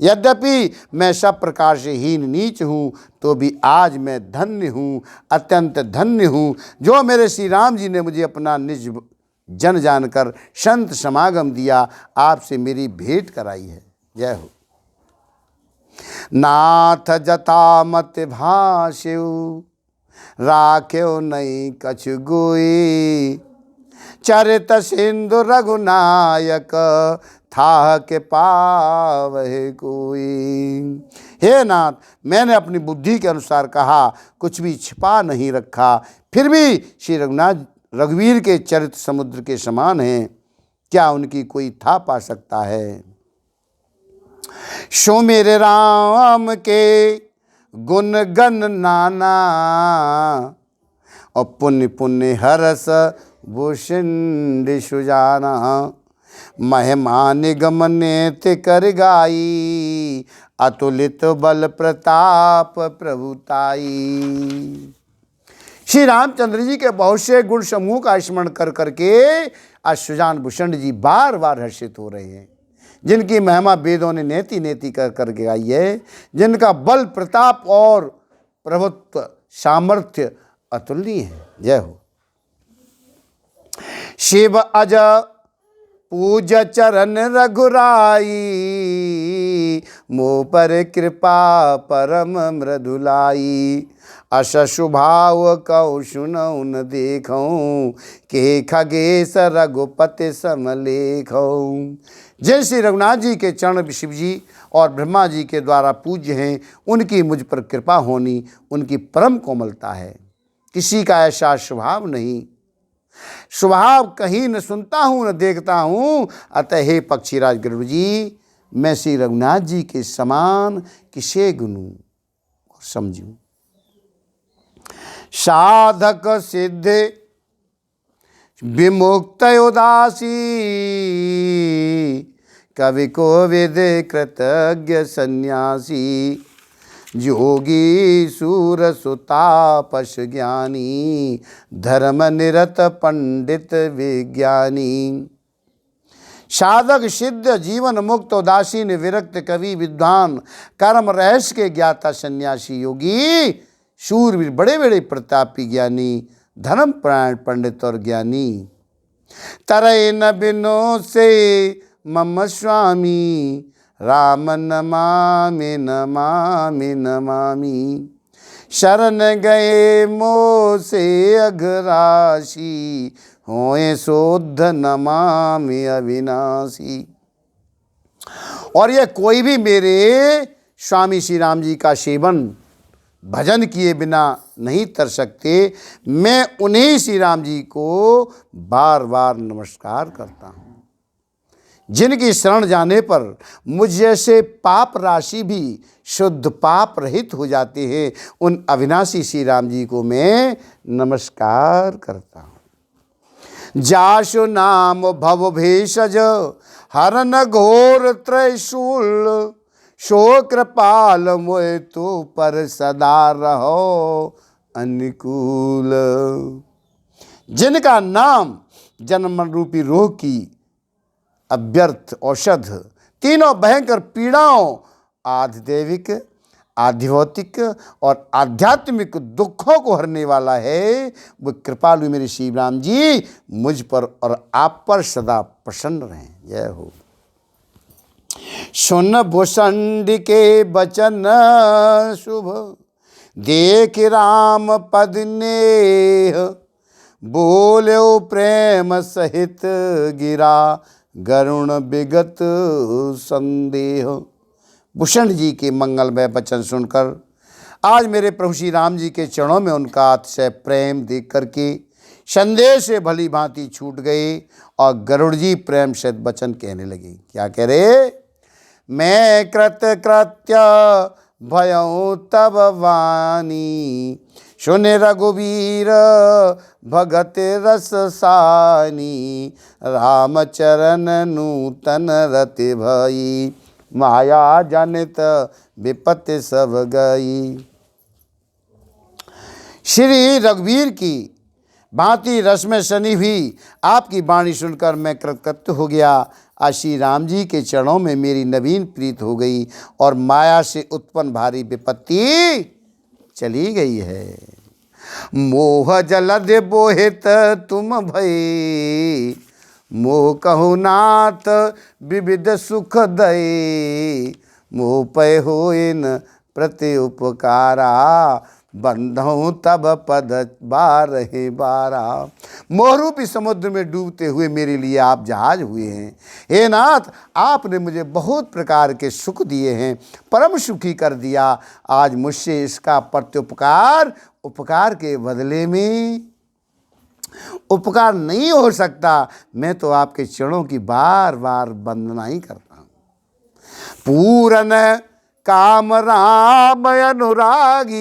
A: यद्यपि मैं सब प्रकार से हीन नीच हूँ, तो भी आज मैं धन्य हूँ, अत्यंत धन्य हूँ, जो मेरे श्री राम जी ने मुझे अपना निज जन जानकर संत समागम दिया, आपसे मेरी भेंट कराई है। जय हो। नाथ जता मत भाष्यु, राख्यो नहीं कछु गोई। चरित सिंधु रघुनायक, था के पावहि कोई। हे नाथ, मैंने अपनी बुद्धि के अनुसार कहा, कुछ भी छिपा नहीं रखा, फिर भी श्री रघुवीर के चरित्र समुद्र के समान हैं, क्या उनकी कोई था पा सकता है। सो मेरे राम के गुण गण नाना, और पुण्य पुण्य हरस भूषण सुजाना। महिमा निगम नेत कर गाई, अतुलित बल प्रताप प्रभुताई। श्री रामचंद्र जी के बहुत से गुण समूह का स्मरण कर करके आज सुजान भूषण जी बार बार हर्षित हो रहे हैं, जिनकी महिमा वेदों ने नेति नेति कर करके गाई है, जिनका बल प्रताप और प्रभुत्व सामर्थ्य अतुलनीय है। जय हो। शिव अज पूज चरण रघुराई, मोह पर कृपा परम मृदुलाई। अस स्वभाव कौ सुनौ न देखऊं, के खगेश रघुपति समलेखऊं। जिन श्री रघुनाथ जी के चरण शिव जी और ब्रह्मा जी के द्वारा पूज्य हैं, उनकी मुझ पर कृपा होनी उनकी परम कोमलता है। किसी का ऐसा स्वभाव नहीं, स्वभाव कहीं न सुनता हूँ न देखता हूँ। अतः हे पक्षीराज गरुड़ जी, मैं श्री रघुनाथ जी के समान किसे गुनूं और समझूं। साधक सिद्ध विमुक्त उदासी, कवि कोविद कृतज्ञ सन्यासी। योगी सूर सुतापस ज्ञानी, धर्म निरत पंडित विज्ञानी। साधक सिद्ध जीवन मुक्त उदासीन विरक्त कवि विद्वान कर्म रहस्य के ज्ञाता सन्यासी योगी शूरवीर बड़े बड़े प्रतापी ज्ञानी धर्म प्राण पंडित और ज्ञानी तरय न बिनो से मम स्वामी राम नमामि नमामि नमामि शरण गए मोह से अघराशी होए शोध नमामि अविनाशी। और यह कोई भी मेरे स्वामी श्री राम जी का सेवन भजन किए बिना नहीं तर सकते। मैं उन्हीं श्री राम जी को बार बार नमस्कार करता हूँ, जिनकी शरण जाने पर मुझ जैसे पाप राशि भी शुद्ध पाप रहित हो जाते हैं। उन अविनाशी श्री राम जी को मैं नमस्कार करता हूँ। जाशु नाम भव भेषज हरन घोर त्रैशूल शो कृपाल मोय तो पर सदा रहो अनुकूल। जिनका नाम जन्म रूपी रोग की अव्यर्थ औषध तीनों भयंकर पीड़ाओं आधिदैविक आधिभौतिक और आध्यात्मिक दुखों को हरने वाला है, वो कृपालु मेरे श्री राम जी मुझ पर और आप पर सदा प्रसन्न रहें। जय हो। सुन भूषंड के बचन शुभ देख राम पद नेह बोलो प्रेम सहित गिरा गरुण विगत संदेह। भूषण जी के मंगलमय वचन सुनकर आज मेरे प्रभु श्री राम जी के चरणों में उनका अतिशय प्रेम देख करके संदेह से भली भांति छूट गए और गरुड़ जी प्रेम से वचन कहने लगे। क्या कह रहे? मैं कृत कृत्य भयऊ तब वाणी सुन रघुवीर भगत रस सानी राम चरण नूतन रति भई माया जनित विपत्ति सब गई। श्री रघुवीर की भांति रस में सनी हुई आपकी वाणी सुनकर मैं कृतकृत्य हो गया। आज श्री राम जी के चरणों में मेरी नवीन प्रीत हो गई और माया से उत्पन्न भारी विपत्ति चली गई है। मोह जलद बोहित तुम भई मोह कहु नाथ विविध सुख दये मोह पय होइन प्रति उपकारा बंधौ तब पद बारहे बारा। मोहरूपी समुद्र में डूबते हुए मेरे लिए आप जहाज हुए हैं। हे नाथ, आपने मुझे बहुत प्रकार के सुख दिए हैं, परम सुखी कर दिया। आज मुझसे इसका प्रत्युपकार उपकार के बदले में उपकार नहीं हो सकता। मैं तो आपके चरणों की बार बार वंदना ही करता हूँ। पूरन काम राम अनुरागी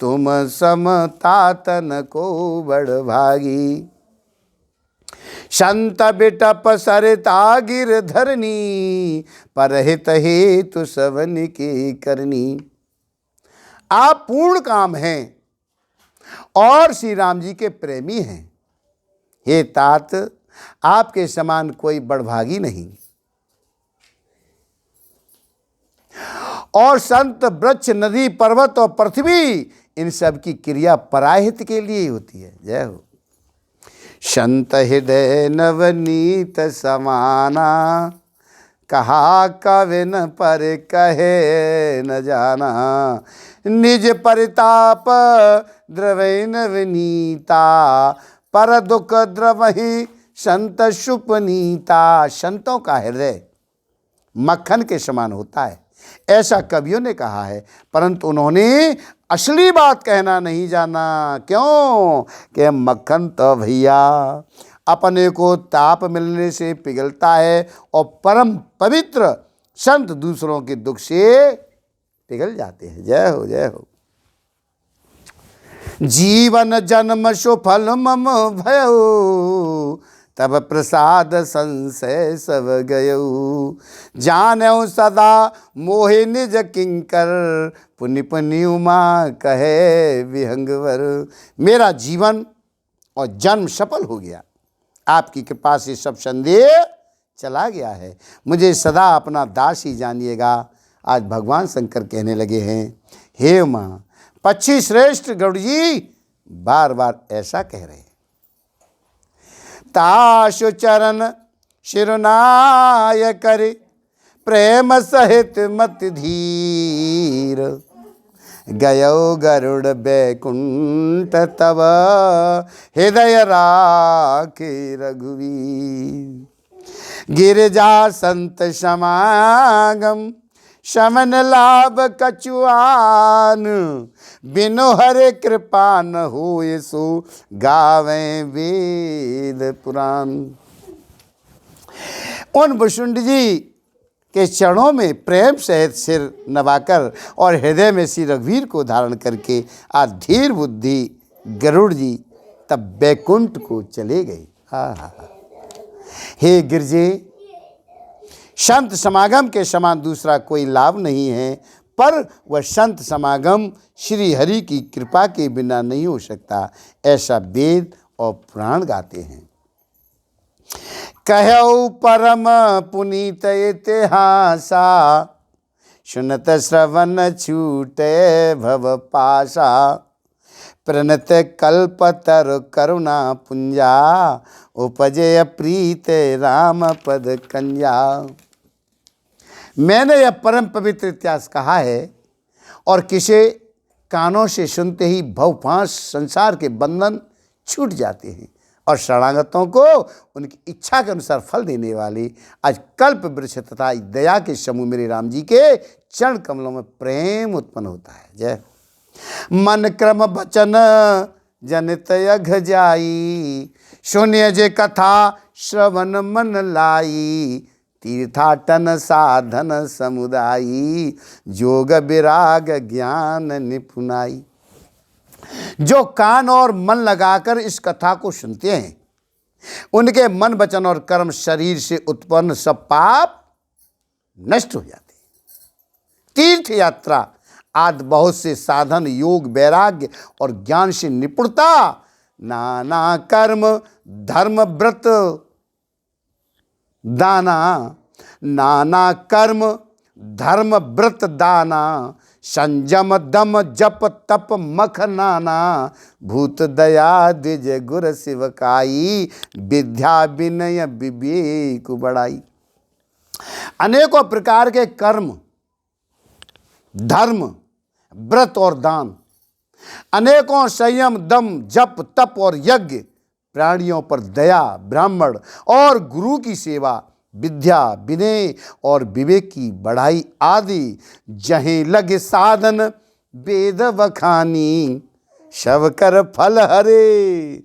A: तुम समतातन को बड़ भागी। संत बिटप सरिता गिरधरनी परहित हेतु सवन की करनी। आप पूर्ण काम हैं और श्री राम जी के प्रेमी हैं। हे तात, आपके समान कोई बड़भागी नहीं। और संत वृक्ष नदी पर्वत और पृथ्वी इन सब की क्रिया पराहित के लिए होती है। जय हो। संत हृदय नवनीत समाना कहा कविन पर कहे न जाना। निज परिताप द्रवै नवनीता पर दुख द्रवहि संत सुपनीता। संतों का हृदय मक्खन के समान होता है, ऐसा कवियों ने कहा है, परंतु उन्होंने असली बात कहना नहीं जाना। क्यों? कि मक्खन तो भैया अपने को ताप मिलने से पिघलता है और परम पवित्र संत दूसरों के दुख से पिघल जाते हैं। जय हो, जय हो। जीवन जन्म सुफल मम भयो तब प्रसाद संशय सब गयऊ। जानऊ सदा मोहे निज किंकर पुनि पुनि उमा कहे विहंगवर। मेरा जीवन और जन्म सफल हो गया। आपकी कृपा से सब संदेह चला गया है, मुझे सदा अपना दास ही जानिएगा। आज भगवान शंकर कहने लगे हैं, हे माँ, पक्षी श्रेष्ठ गरुड़ जी बार बार ऐसा कह रहे हैं। ताशु चरण शिरनाय करे, प्रेम सहित मत धीर, गयो गरुड़ बैकुंठ तब, हृदय राखे रघुवीर। गिरिजा संत समागम, शमन लाभ कछुआन, बिनु हरे कृपा न होए सो, गावें वेद पुराण। उन भुषुंड जी के चरणों में प्रेम सहित सिर नवाकर और हृदय में श्री रघुवीर को धारण करके आज धीर बुद्धि गरुड़ जी तब बैकुंठ को चले गए। हे गिरजे, संत समागम के समान दूसरा कोई लाभ नहीं है, पर वह संत समागम श्री हरि की कृपा के बिना नहीं हो सकता, ऐसा वेद और पुराण गाते हैं। कहौ परम पुनीत इतिहासा, सुनत श्रवण छूटे भव पासा, प्रणत कल्पतर करुणा पुंजा, उपजय प्रीत राम पद कंजा। मैंने यह परम पवित्र इतिहास कहा है और किसे कानों से सुनते ही भवपाश संसार के बंधन छूट जाते हैं और शरणागतों को उनकी इच्छा के अनुसार फल देने वाले आज कल्प वृक्ष तथा दया के समूह मेरे राम जी के चरण कमलों में प्रेम उत्पन्न होता है। जय। मन क्रम वचन जनित यघ जाई, सुनिय जे कथा श्रवण मन लाई, तीर्थाटन साधन समुदायी, जोग विराग ज्ञान निपुनाई। जो कान और मन लगाकर इस कथा को सुनते हैं, उनके मन वचन और कर्म शरीर से उत्पन्न सब पाप नष्ट हो जाते हैं। तीर्थ यात्रा आदि बहुत से साधन योग वैराग्य और ज्ञान से निपुणता, नाना कर्म धर्म व्रत दाना, नाना कर्म धर्म व्रत दाना, संयम दम जप तप मख नाना, भूत दया द्विज गुर शिवकाई, विद्या विनय विवेक बढ़ाई। अनेकों प्रकार के कर्म धर्म व्रत और दान, अनेकों संयम दम जप तप और यज्ञ, प्राणियों पर दया, ब्राह्मण और गुरु की सेवा, विद्या विनय और विवेक की बढ़ाई आदि, जहें लगे साधन वेद बखानी, शव कर फल हरे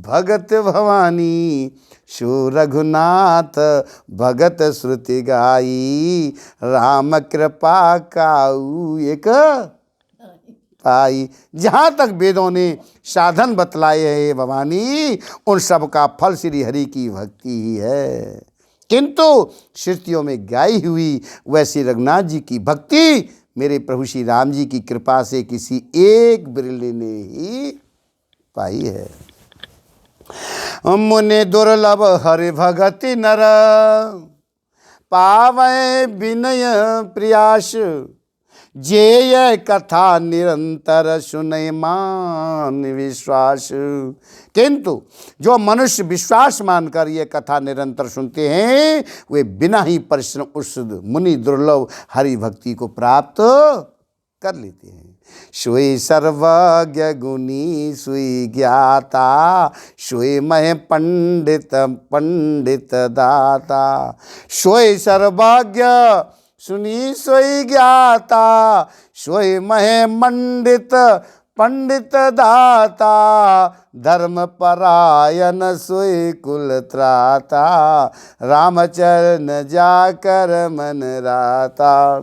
A: भगत भवानी, सो रघुनाथ भगत श्रुति गाई, राम कृपा काऊ एक पाई। जहाँ तक वेदों ने साधन बतलाए हैं भवानी, उन सब का फल श्री हरि की भक्ति ही है, किंतु श्रुतियों में गाई हुई वैसी रघुनाथ जी की भक्ति मेरे प्रभु श्री राम जी की कृपा से किसी एक बिरले ने ही पाई है। मुने दुर्लभ हरि भगति नर, पावै विनय प्रयास, जे यह कथा निरंतर सुने मान विश्वास। किंतु जो मनुष्य विश्वास मानकर यह कथा निरंतर सुनते हैं, वे बिना ही परिश्रम उस मुनि दुर्लभ हरि भक्ति को प्राप्त कर लेते हैं। सोई सर्वज्ञ गुणी सोई ज्ञाता, सोई मह पंडित पंडित दाता, सोई सर्वज्ञ सुनी सोई ज्ञाता, सोई महे मंडित पंडित दाता, धर्म परायण सोई कुल त्राता, रामचरण जाकर मन राता।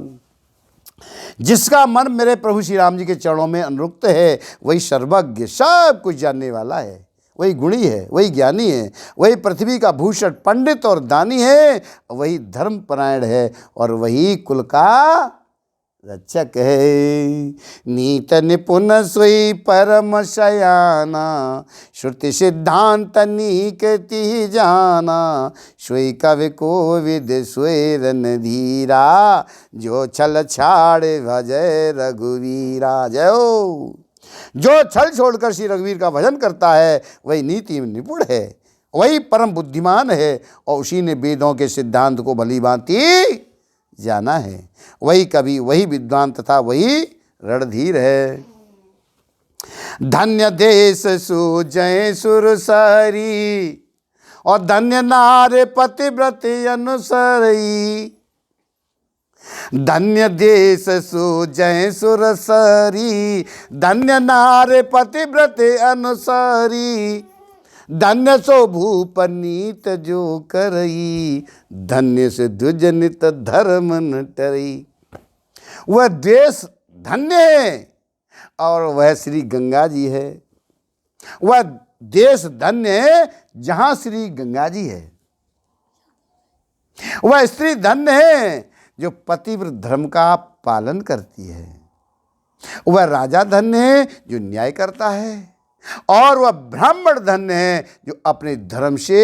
A: जिसका मन मेरे प्रभु श्री राम जी के चरणों में अनुरक्त है, वही सर्वज्ञ सब कुछ जानने वाला है, वही गुणी है, वही ज्ञानी है, वही पृथ्वी का भूषण पंडित और दानी है, वही धर्मपरायण है और वही कुल का रक्षक है। नीत निपुण सोई परम शयाना, श्रुति सिद्धांत नीकति जाना। सोई कवि कोविद सोई रणधीरा, जो छल छाड़ भजय रघुवीरा। जय हो। जो छल छोड़कर श्री रघुवीर का भजन करता है वही नीति में निपुण है, वही परम बुद्धिमान है, और उसी ने वेदों के सिद्धांत को भली भांति जाना है। वही कवि, वही विद्वान तथा वही रणधीर है। धन्य देश सुजय सुरसरी, और धन्य नार पतिव्रत अनुसरी। धन्य देश सुजय सुरसरी, धन्य नार पतिव्रत अनुसरी। धन्य सो भूप नीत जो करई, धन्य से द्विजनित धर्म न टरई। वह देश धन्य है और वह श्री गंगा जी है। वह देश धन्य है जहां श्री गंगा जी है। वह स्त्री धन्य है जो पतिव्रत धर्म का पालन करती है। वह राजा धन्य है जो न्याय करता है, और वह ब्राह्मण धन्य है जो अपने धर्म से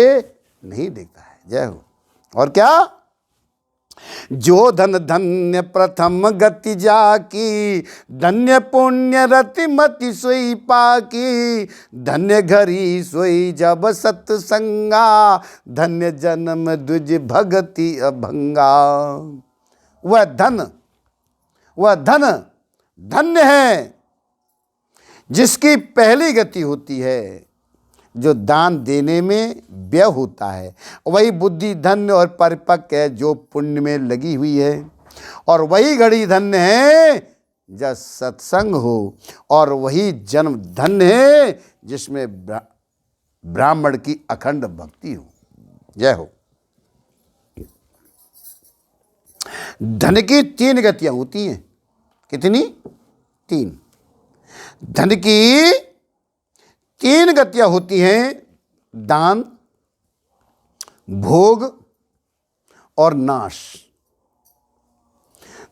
A: नहीं देखता है। जय हो। और क्या? जो धन धन्य प्रथम गति जाकी, धन्य पुण्य रति मति सोई पाकी। धन्य घरी सोई जब सत्संगा, धन्य जन्म द्विज भगति अभंगा। वह धन धन्य है जिसकी पहली गति होती है, जो दान देने में व्यय होता है। वही बुद्धि धन्य और परिपक्व है जो पुण्य में लगी हुई है। और वही घड़ी धन्य है जब सत्संग हो, और वही जन्म धन्य है जिसमें ब्राह्मण की अखंड भक्ति हो। जय हो। धन की 3 गतियां होती हैं। कितनी? 3। धन की 3 गतियां होती हैं: दान, भोग और नाश।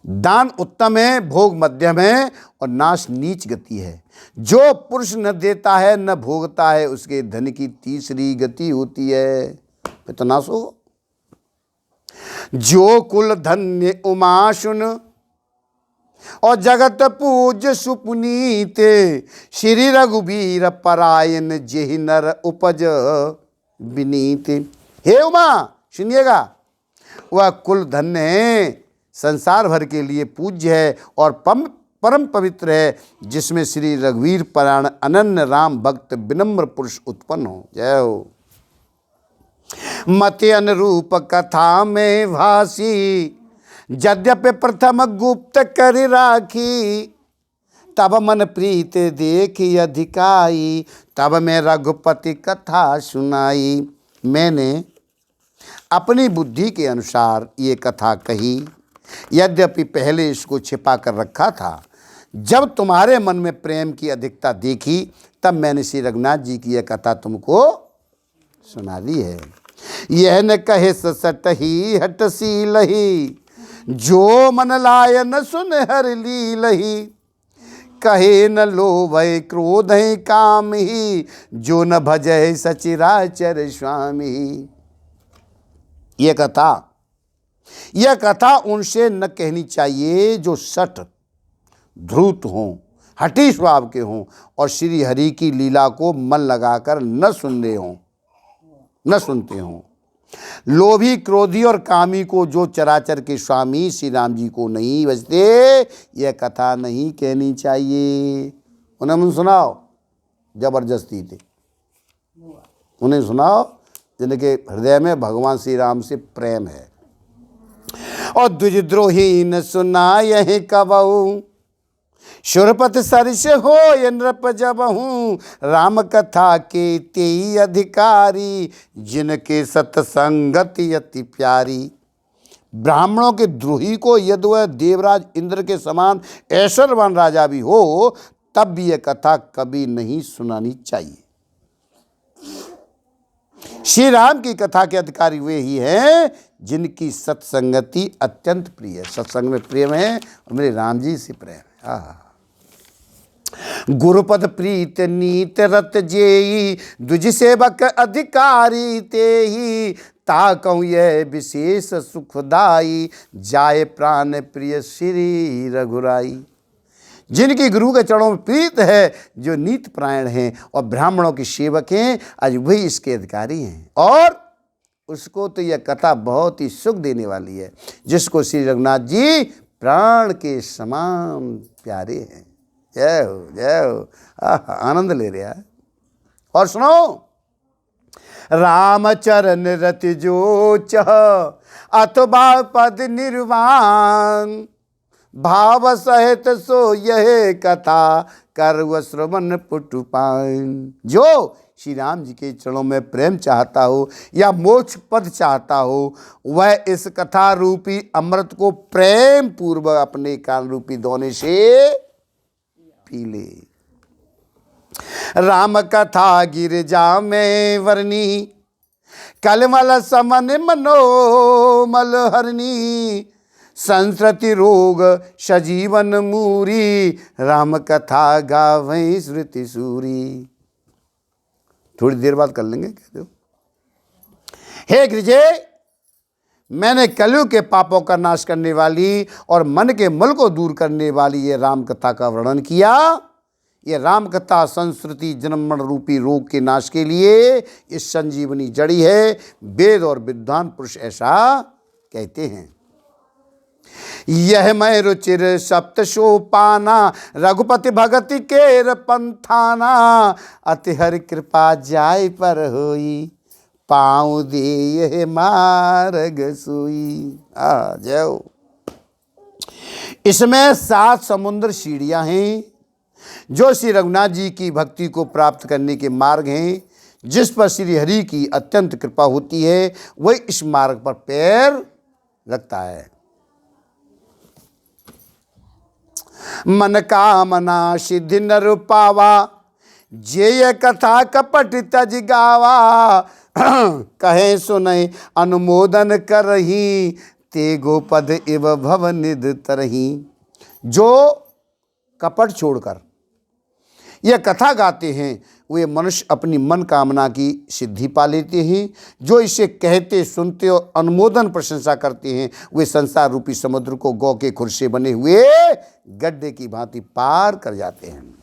A: दान उत्तम है, भोग मध्यम है, और नाश नीच गति है। जो पुरुष न देता है न भोगता है, उसके धन की तीसरी गति होती है, फिर तो नाश हो। जो कुल धन्य उमा सुन, और जगत पूज्य सुपुनीत। श्री रघुबीर परायण जेहि नर उपज विनीत। हे उमा, सुनिएगा, वह कुल धन्य है, संसार भर के लिए पूज्य है और परम पवित्र है, जिसमें श्री रघुवीर परायण अनन्य राम भक्त विनम्र पुरुष उत्पन्न हो। जय हो। मति अनुरूप कथा में भासी, यद्यपि प्रथम गुप्त कर राखी। तब मन प्रीत देखी अधिकाई, तब मैं रघुपति कथा सुनाई। मैंने अपनी बुद्धि के अनुसार ये कथा कही, यद्यपि पहले इसको छिपा कर रखा था। जब तुम्हारे मन में प्रेम की अधिकता देखी, तब मैंने श्री रघुनाथ जी की यह कथा तुमको सुना दी है। यह न कहे ससट ही हट सी लही, जो मन लाय न सुन हर लीलही। कहे न लोभ क्रोध काम ही, जो न भजय सचिराचर स्वामी। यह कथा उनसे न कहनी चाहिए जो सठ ध्रुत हों, हठी स्वभाव के हों, और श्री हरि की लीला को मन लगाकर न सुनते हों। लोभी, क्रोधी और कामी को, जो चराचर के स्वामी श्री राम जी को नहीं बचते, यह कथा नहीं कहनी चाहिए। उन्हें मन सुनाओ, जबरदस्ती थे, उन्हें सुनाओ जिनके हृदय में भगवान श्री राम से प्रेम है। और द्विजद्रोही न सुना यही कबहू, शुरपत सरिस हो ये नृप जबहूँ। राम कथा के तेई अधिकारी, जिनके सत्संगति अति प्यारी। ब्राह्मणों के द्रोही को यदि वह देवराज इंद्र के समान ऐश्वर्यवान राजा भी हो, तब भी यह कथा कभी नहीं सुनानी चाहिए। श्री राम की कथा के अधिकारी वे ही हैं जिनकी सत्संगति अत्यंत प्रिय है। सत्संग में प्रेम है और मेरे राम जी से प्रेम है। आहा। गुरुपद प्रीत नीत रत जेई, दुज सेवक अधिकारी तेही, ताकऊ यह विशेष सुखदाई, जाए प्राण प्रिय श्री रघुराई। जिनकी गुरु के चरणों में प्रीत है, जो नीत परायण हैं और ब्राह्मणों के सेवक हैं, आज वही इसके अधिकारी हैं। और उसको तो यह कथा बहुत ही सुख देने वाली है, जिसको श्री रघुनाथ जी प्राण के समान प्यारे हैं। जय हो, जय हो। आनंद ले रहा है। और सुनो, राम चरण रति जो चह, अथवा पद निर्वाण, भाव सहित सो यह कथा, करव श्रवण पुटुपान। जो श्री राम जी के चरणों में प्रेम चाहता हो या मोक्ष पद चाहता हो, वह इस कथा रूपी अमृत को प्रेम पूर्वक अपने कान रूपी दोने से पी ले। राम कथा गिरजा में वर्णी, कलमल समन मनोमल हरणी, संस्कृति रोग सजीवन मूरी, राम कथा गावै श्रुति सूरी। थोड़ी देर बाद कर लेंगे, कह दो। हे गिरिजे, मैंने कलयुग के पापों का नाश करने वाली और मन के मल को दूर करने वाली ये राम कथा का वर्णन किया। ये राम कथा संस्कृति जन्म मरण रूपी रोग के नाश के लिए इस संजीवनी जड़ी है। वेद और विद्वान पुरुष ऐसा कहते हैं। यह मैं रुचिर सप्त सोपाना, रघुपति भगति केर पंथाना, अति हरि कृपा जाय पर होई, पाँव दे यह मार्ग सोई। जय हो। इसमें 7 समुद्र सीढ़ियां हैं, जो श्री रघुनाथ जी की भक्ति को प्राप्त करने के मार्ग हैं। जिस पर श्री हरि की अत्यंत कृपा होती है, वही इस मार्ग पर पैर रखता है। मन कामना सिद्धि नर पावा, जेय कथा कपट तज गावा, कहे सुनय अनुमोदन करही, ते गोपद इव भव निध तरही। जो कपट छोड़कर यह कथा गाते हैं, वे मनुष्य अपनी मन कामना की सिद्धि पा लेते हैं। जो इसे कहते सुनते और अनुमोदन प्रशंसा करते हैं, वे संसार रूपी समुद्र को गौ के खुर से बने हुए गड्ढे की भांति पार कर जाते हैं।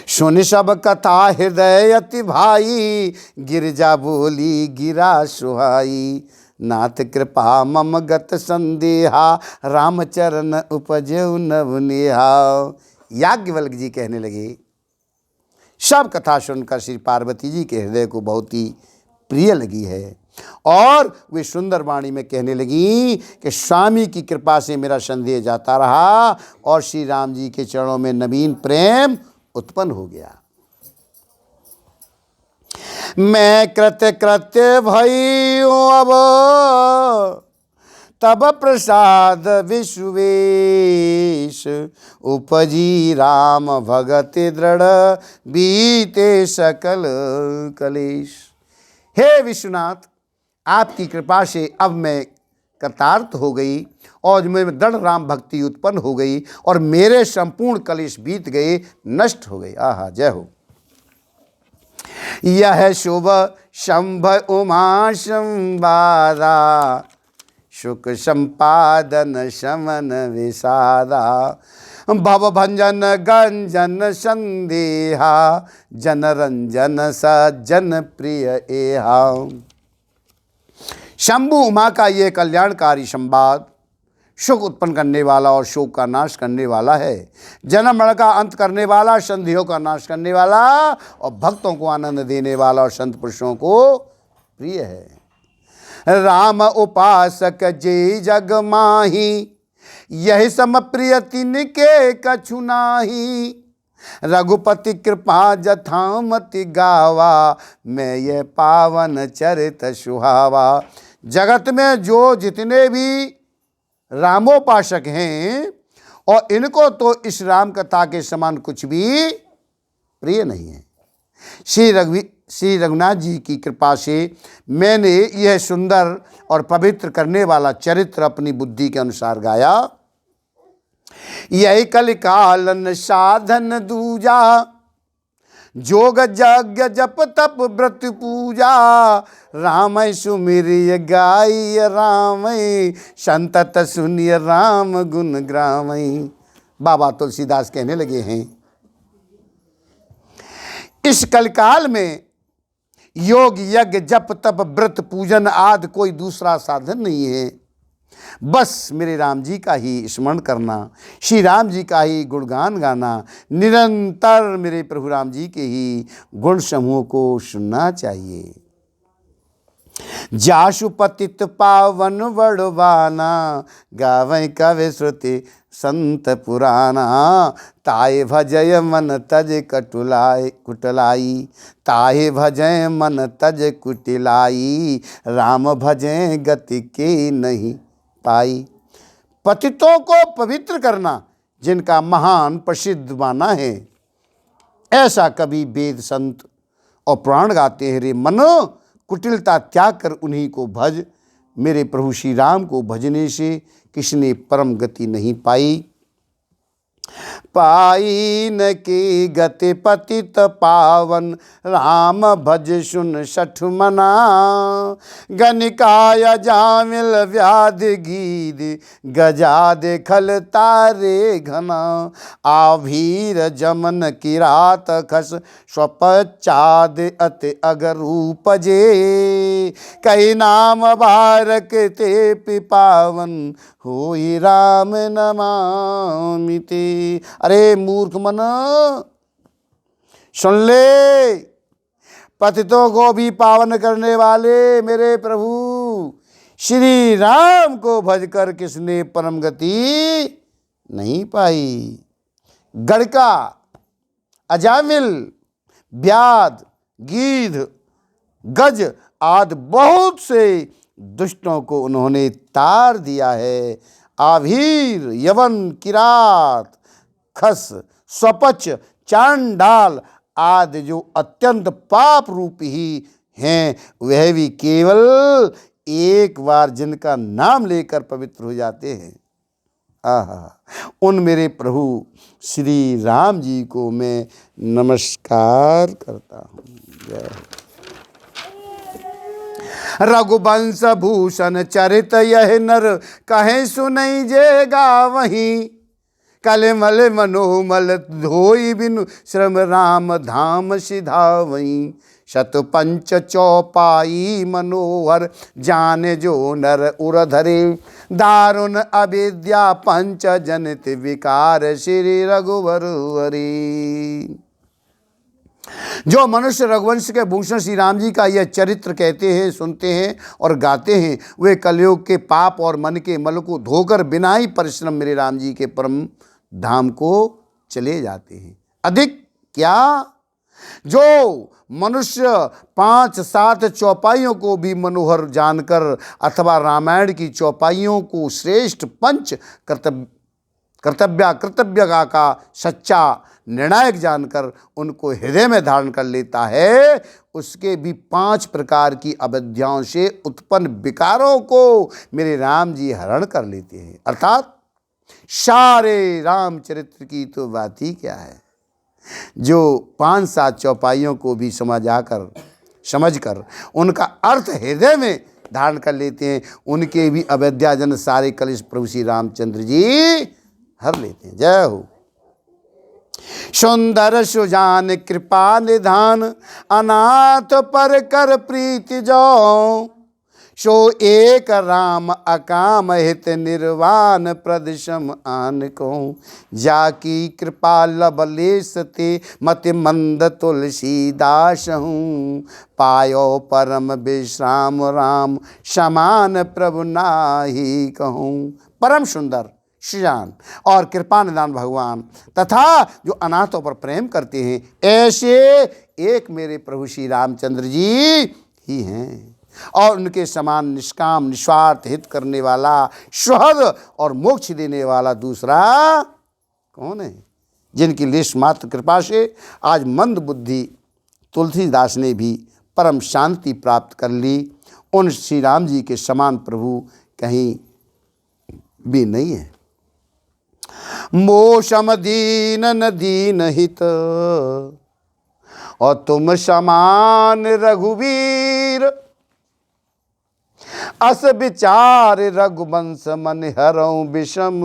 A: सुन सब कथा हृदय अति भाई, गिरजा बोली गिरा सुहाई, नाथ कृपा मम गत संदेहा, रामचरण उपजऊ नव नेहा। याज्ञवल्क्य जी कहने लगे, सब कथा सुनकर श्री पार्वती जी के हृदय को बहुत ही प्रिय लगी है। और वे सुंदर वाणी में कहने लगी कि स्वामी की कृपा से मेरा संदेह जाता रहा और श्री राम जी के चरणों में नवीन प्रेम उत्पन्न हो गया। मैं कृत्य कृत्य भइयो अब, तब प्रसाद विश्वेश, उपजी राम भगत दृढ़, बीते सकल कलेश। हे विश्वनाथ, आपकी कृपा से अब मैं कृतार्थ हो गई और में दृढ़ राम भक्ति उत्पन्न हो गई और मेरे संपूर्ण कलेश बीत गए, नष्ट हो गए। आहा, जय हो। यह शुभ शंभ उमा संवादा, सुख संपादन शमन विषादा, भव भंजन गंजन संदेहा, जन रंजन सज्जन प्रिय एहा। शंभु उमा का ये कल्याणकारी संवाद सुख उत्पन्न करने वाला और शोक का नाश करने वाला है, जन्म मरण का अंत करने वाला, संदेहों का नाश करने वाला और भक्तों को आनंद देने वाला और संत पुरुषों को प्रिय है। राम उपासक जे जग माही, यही सम प्रिय तिनके कछु नाही, रघुपति कृपा जथामति गावा, मैं ये पावन चरित सुहावा। जगत में जो जितने भी रामोपासक हैं और इनको तो इस राम कथा के समान कुछ भी प्रिय नहीं है। श्री रघुनाथ जी की कृपा से मैंने यह सुंदर और पवित्र करने वाला चरित्र अपनी बुद्धि के अनुसार गाया। यही कलिकालन साधन दूजा, जोग यज्ञ जप तप व्रत पूजा, राम सुमिरिय गाय राम, संतत सुनिय राम गुण ग्रामई। बाबा तुलसीदास कहने लगे हैं, इस कलकाल में योग यज्ञ जप तप व्रत पूजन आदि कोई दूसरा साधन नहीं है। बस मेरे राम जी का ही स्मरण करना, श्री राम जी का ही गुणगान गाना, निरंतर मेरे प्रभु राम जी के ही गुण समूह को सुनना चाहिए। जासु पतित पावन बड़वाना, गावै कवि श्रुति संत पुराना, ताये भजय मन तज कुटलाई, ताये भजय मन तज कुटिलाई, राम भजय गति के नहीं पाई। पतितों को पवित्र करना जिनका महान प्रसिद्ध माना है, ऐसा कभी वेद संत और पुराण गाते हैं। रे मनो कुटिलता त्याग कर उन्हीं को भज, मेरे प्रभु श्री राम को भजने से किसने परम गति नहीं पाई। पाई न की गति पतित पावन, राम भज सुन सठ मना, गनिकाय जामिल व्याधि गीद, गजा देखल तारे घना, आभीर जमन किरात खस, स्वपचाद अति अगर उपजे, कई नाम बारक ते पिपावन, होई राम नमामिते। अरे मूर्ख मन, सुन ले, पतितों को भी पावन करने वाले मेरे प्रभु श्री राम को भजकर किसने परम गति नहीं पाई। गड़का, अजामिल, व्याध, गीध, गज आदि बहुत से दुष्टों को उन्होंने तार दिया है। आभीर, यवन, किरात, खस, स्वपच, चांडाल आदि जो अत्यंत पाप रूप ही हैं, वह भी केवल एक बार जिनका नाम लेकर पवित्र हो जाते हैं। आहा, उन मेरे प्रभु श्री राम जी को मैं नमस्कार करता हूँ। जय। रघुवंश भूषण चरित यह नर, कहे सुनई जे गावहीं, कलमल मनोमल धोई बिनु, श्रम राम धाम सिधावहीं, शत पंच चौपाई मनोहर, जाने जो नर उर धरे, दारुण अविद्या पंच जनित विकार, श्री रघुवर हरि। जो मनुष्य रघुवंश के भूषण श्री राम जी का यह चरित्र कहते हैं, सुनते हैं और गाते हैं, वे कलयुग के पाप और मन के मल को धोकर बिना ही परिश्रम मेरे राम जी के परम धाम को चले जाते हैं। अधिक क्या, जो मनुष्य 5-7 चौपाइयों को भी मनोहर जानकर अथवा रामायण की चौपाइयों को श्रेष्ठ पंच कर्तव्य का सच्चा निर्णायक जानकर उनको हृदय में धारण कर लेता है, उसके भी 5 प्रकार की अविद्याओं से उत्पन्न विकारों को मेरे राम जी हरण कर लेते हैं। अर्थात सारे रामचरित्र की तो बात ही क्या है। जो 5-7 चौपाइयों को भी समझकर उनका अर्थ हृदय में धारण कर लेते हैं, उनके भी अविद्याजन सारे कलेश प्रभु श्री रामचंद्र जी हर लेते हैं। जय हो। सुंदर सुजान कृपा निधान, अनाथ पर कर प्रीति जो, सो एक राम अकाम हित निर्वाण प्रदशम आन को, जाकी कृपा लबलेश ते मति मंद तुलसीदास हूँ, पायो परम विश्राम राम समान प्रभु नाहि कहूँ। परम सुंदर श्रीजान और कृपा निदान भगवान तथा जो अनाथों पर प्रेम करते हैं, ऐसे एक मेरे प्रभु श्री रामचंद्र जी ही हैं। और उनके समान निष्काम निस्वार्थ हित करने वाला, सुहृद और मोक्ष देने वाला दूसरा कौन है। जिनकी लेश मात्र कृपा से आज मंद बुद्धि तुलसीदास ने भी परम शांति प्राप्त कर ली। उन श्री राम जी के समान प्रभु कहीं भी नहीं है। मोशम दीन न दीन हित और तुम समान रघुवीर, अस विचार रघुवंश मन हरऊं विषम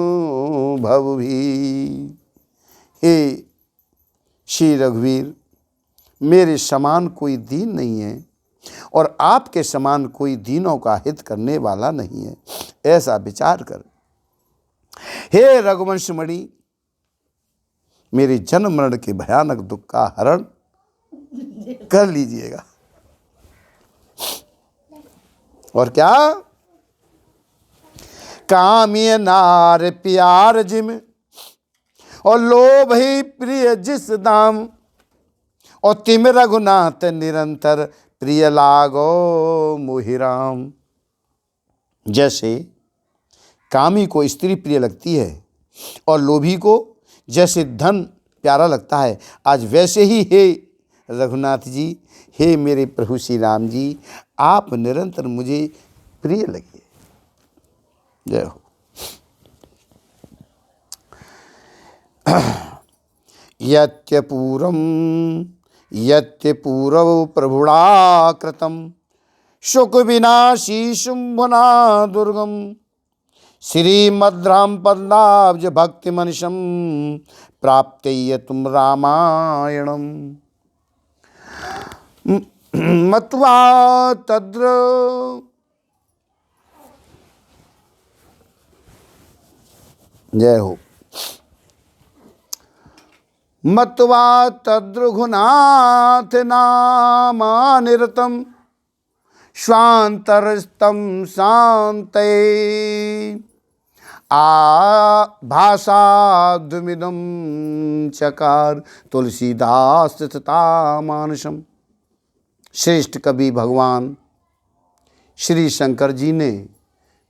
A: भव भी। हे श्री रघुवीर, मेरे समान कोई दीन नहीं है और आपके समान कोई दीनों का हित करने वाला नहीं है, ऐसा विचार कर। हे रघुवंश मणि, मेरे जन्म मरण के भयानक दुख का हरण कर लीजिएगा। और क्या? कामिय नार प्यार जिम और लोभ ही प्रिय जिस दाम, और तिम रघुनाथ निरंतर प्रिय लागो मोहिराम। जैसे कामी को स्त्री प्रिय लगती है और लोभी को जैसे धन प्यारा लगता है, आज वैसे ही हे रघुनाथ जी, हे मेरे प्रभु श्री राम जी, आप निरंतर मुझे प्रिय लगिए। जय हो। यत्य पूर्व प्रभुणा कृतम शुक विनाशी शुंभना दुर्गम, श्रीमद्राम पद्माब्ज भक्ति मनिषम प्राप्त्य तुम रामायणम। मत्वा तद्र जय हो। मत्वा तद्रघुनाथ नामानिरतम स्वांतरस्तम शांते भाषाद्विदम चकार तुलसीदास तथा मानसम। श्रेष्ठ कवि भगवान श्री शंकर जी ने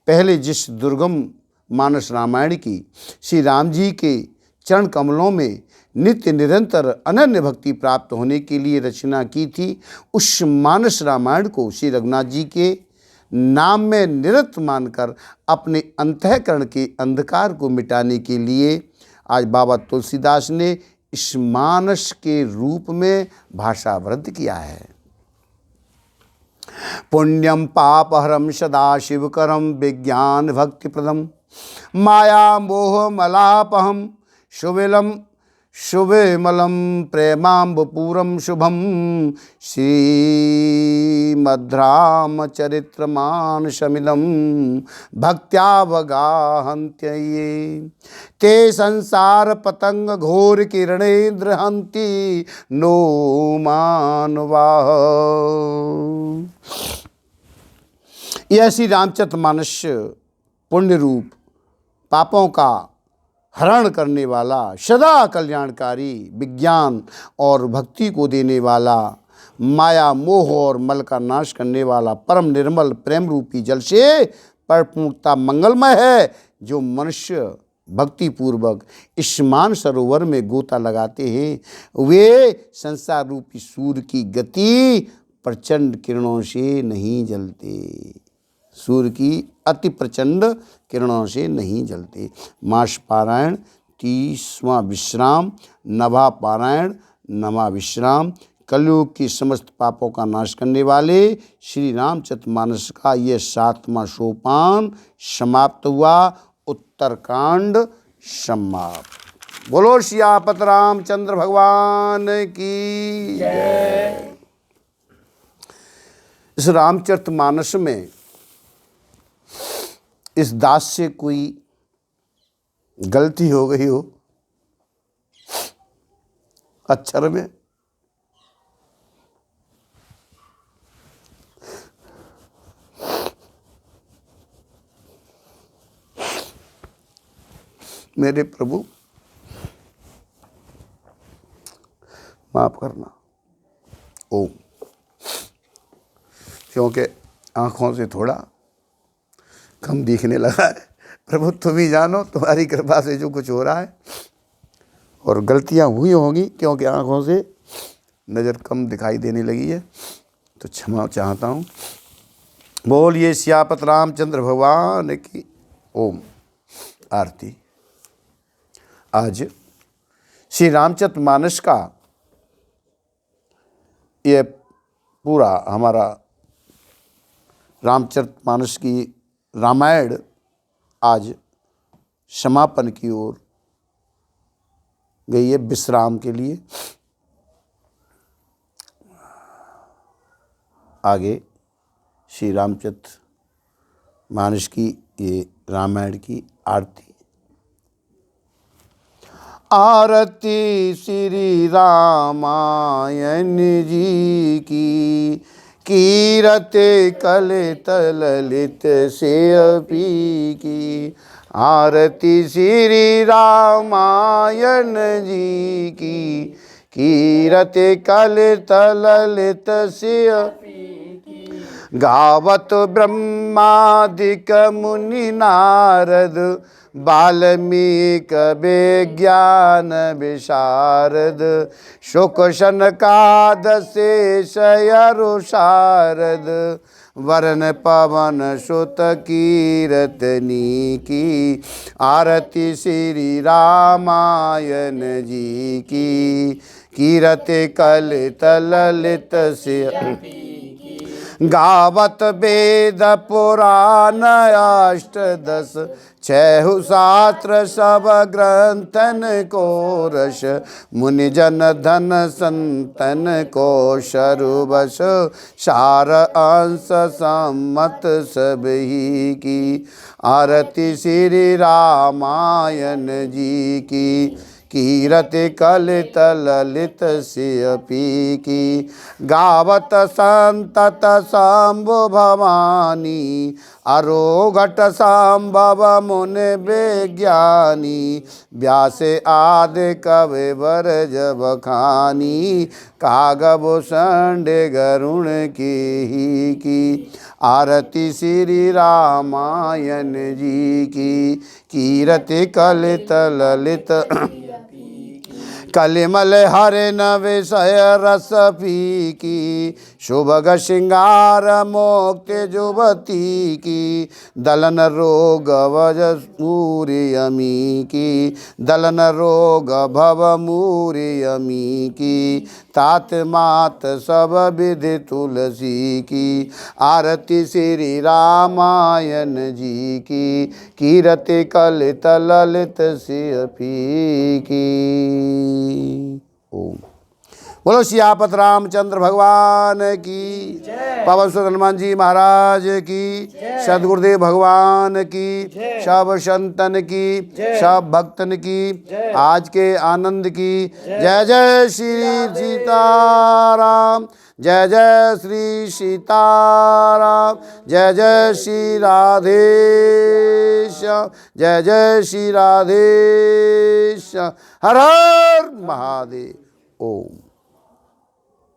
A: पहले जिस दुर्गम मानस रामायण की श्री राम जी के चरण कमलों में नित्य निरंतर अनन्य भक्ति प्राप्त होने के लिए रचना की थी, उस मानस रामायण को श्री रघुनाथ जी के नाम में निरत मानकर अपने अंतःकरण के अंधकार को मिटाने के लिए आज बाबा तुलसीदास ने इस मानस के रूप में भाषावृद्ध किया है। पुण्यम पापहरम सदा शिवकरम विज्ञान भक्तिप्रदम माया मोह मलापहम शुभेमलम प्रेमाम्बपूरम शुभम श्रीमद्रामचरित्रमानसमिदं भक्त्यावगाहन्त्यये ते संसार पतंग घोर किरणेन्द्र हन्ति नो मानवाः। यह श्री रामचरितमानस पुण्य रूप पापों का हरण करने वाला, सदा कल्याणकारी, विज्ञान और भक्ति को देने वाला, माया मोह और मल का नाश करने वाला परम निर्मल प्रेम रूपी जल से परिपूर्णता मंगलमय है, जो मनुष्य भक्ति पूर्वक इस मान सरोवर में गोता लगाते हैं वे संसार रूपी सूर्य की गति प्रचंड किरणों से नहीं जलते, सूर्य की अति प्रचंड किरणों से नहीं जलते। मास पारायण 30वां विश्राम, नभा पारायण 9वां विश्राम, कलयुग की समस्त पापों का नाश करने वाले श्री रामचरितमानस का ये 7वां सोपान समाप्त हुआ। उत्तरकांड समाप्त। बोलो सियापत रामचंद्र भगवान की जय। इस रामचरितमानस में इस दास से कोई गलती हो गई हो अक्षर में, मेरे प्रभु माफ करना। ओम। क्योंकि आँखों से थोड़ा कम दिखने लगा है, प्रभु तुम ही जानो, तुम्हारी कृपा से जो कुछ हो रहा है, और गलतियां हुई होंगी क्योंकि आँखों से नज़र कम दिखाई देने लगी है तो क्षमा चाहता हूँ। बोलिए सियापत रामचंद्र भगवान की। ओम। आरती। आज श्री रामचरितमानस का ये पूरा हमारा रामचरितमानस की रामायण आज समापन की ओर गई है विश्राम के लिए। आगे श्री रामचरितमानस की ये रामायण की आरती। आरती श्री रामायण जी की, कीरते कलित ललित से अपी की। आरती श्री रामायण जी की, कीरते कलित ललित से गावत ब्रह्मादिक मुनि नारद, वाल्मीक विज्ञान विशारद। शुक सनकाद शेष यरु शारद, वरण पवन सुत कीरतनी की। आरती श्री रामायण जी की, कीरते कलित ललित से गावत वेद पुराण अष्टदश। छहु शास्त्र सब ग्रंथन को रस, मुनि जन धन संतन को शरुबस। सार अंश सम्मत सब ही की। आरती श्री रामायण जी की, कीरते कलित ललित से अपी की। गावत संतत शंभु भवानी, अरोघट संभव मुनि विज्ञानी। व्यास आदि कवि वर जब खानी, कागभूषण गरुण की। आरती श्री रामायण जी की, कीरते कलित ललित कलिमल हरे न विषय रस फीकी। शुभग श्रृंगार मोक्ति जुबती की। दलन रोग वज मूर्यमी की, दलन रोग भव मूर्यमी की। तात मात सब विधि तुलसी की। आरती श्री रामायण जी की, कीरते कलित ललित सियपी की। ओम। बोलो सियापत रामचंद्र भगवान की, पवन सुत हनुमान जी महाराज की, सदगुरुदेव भगवान की, सब संतन की, सब भक्तन की, आज के आनंद की। जय जय श्री सीताराम, जय जय श्री सीताराम, जय जय श्री राधेश्याम, जय जय श्री राधेश्याम। हर हर महादेव। ओम।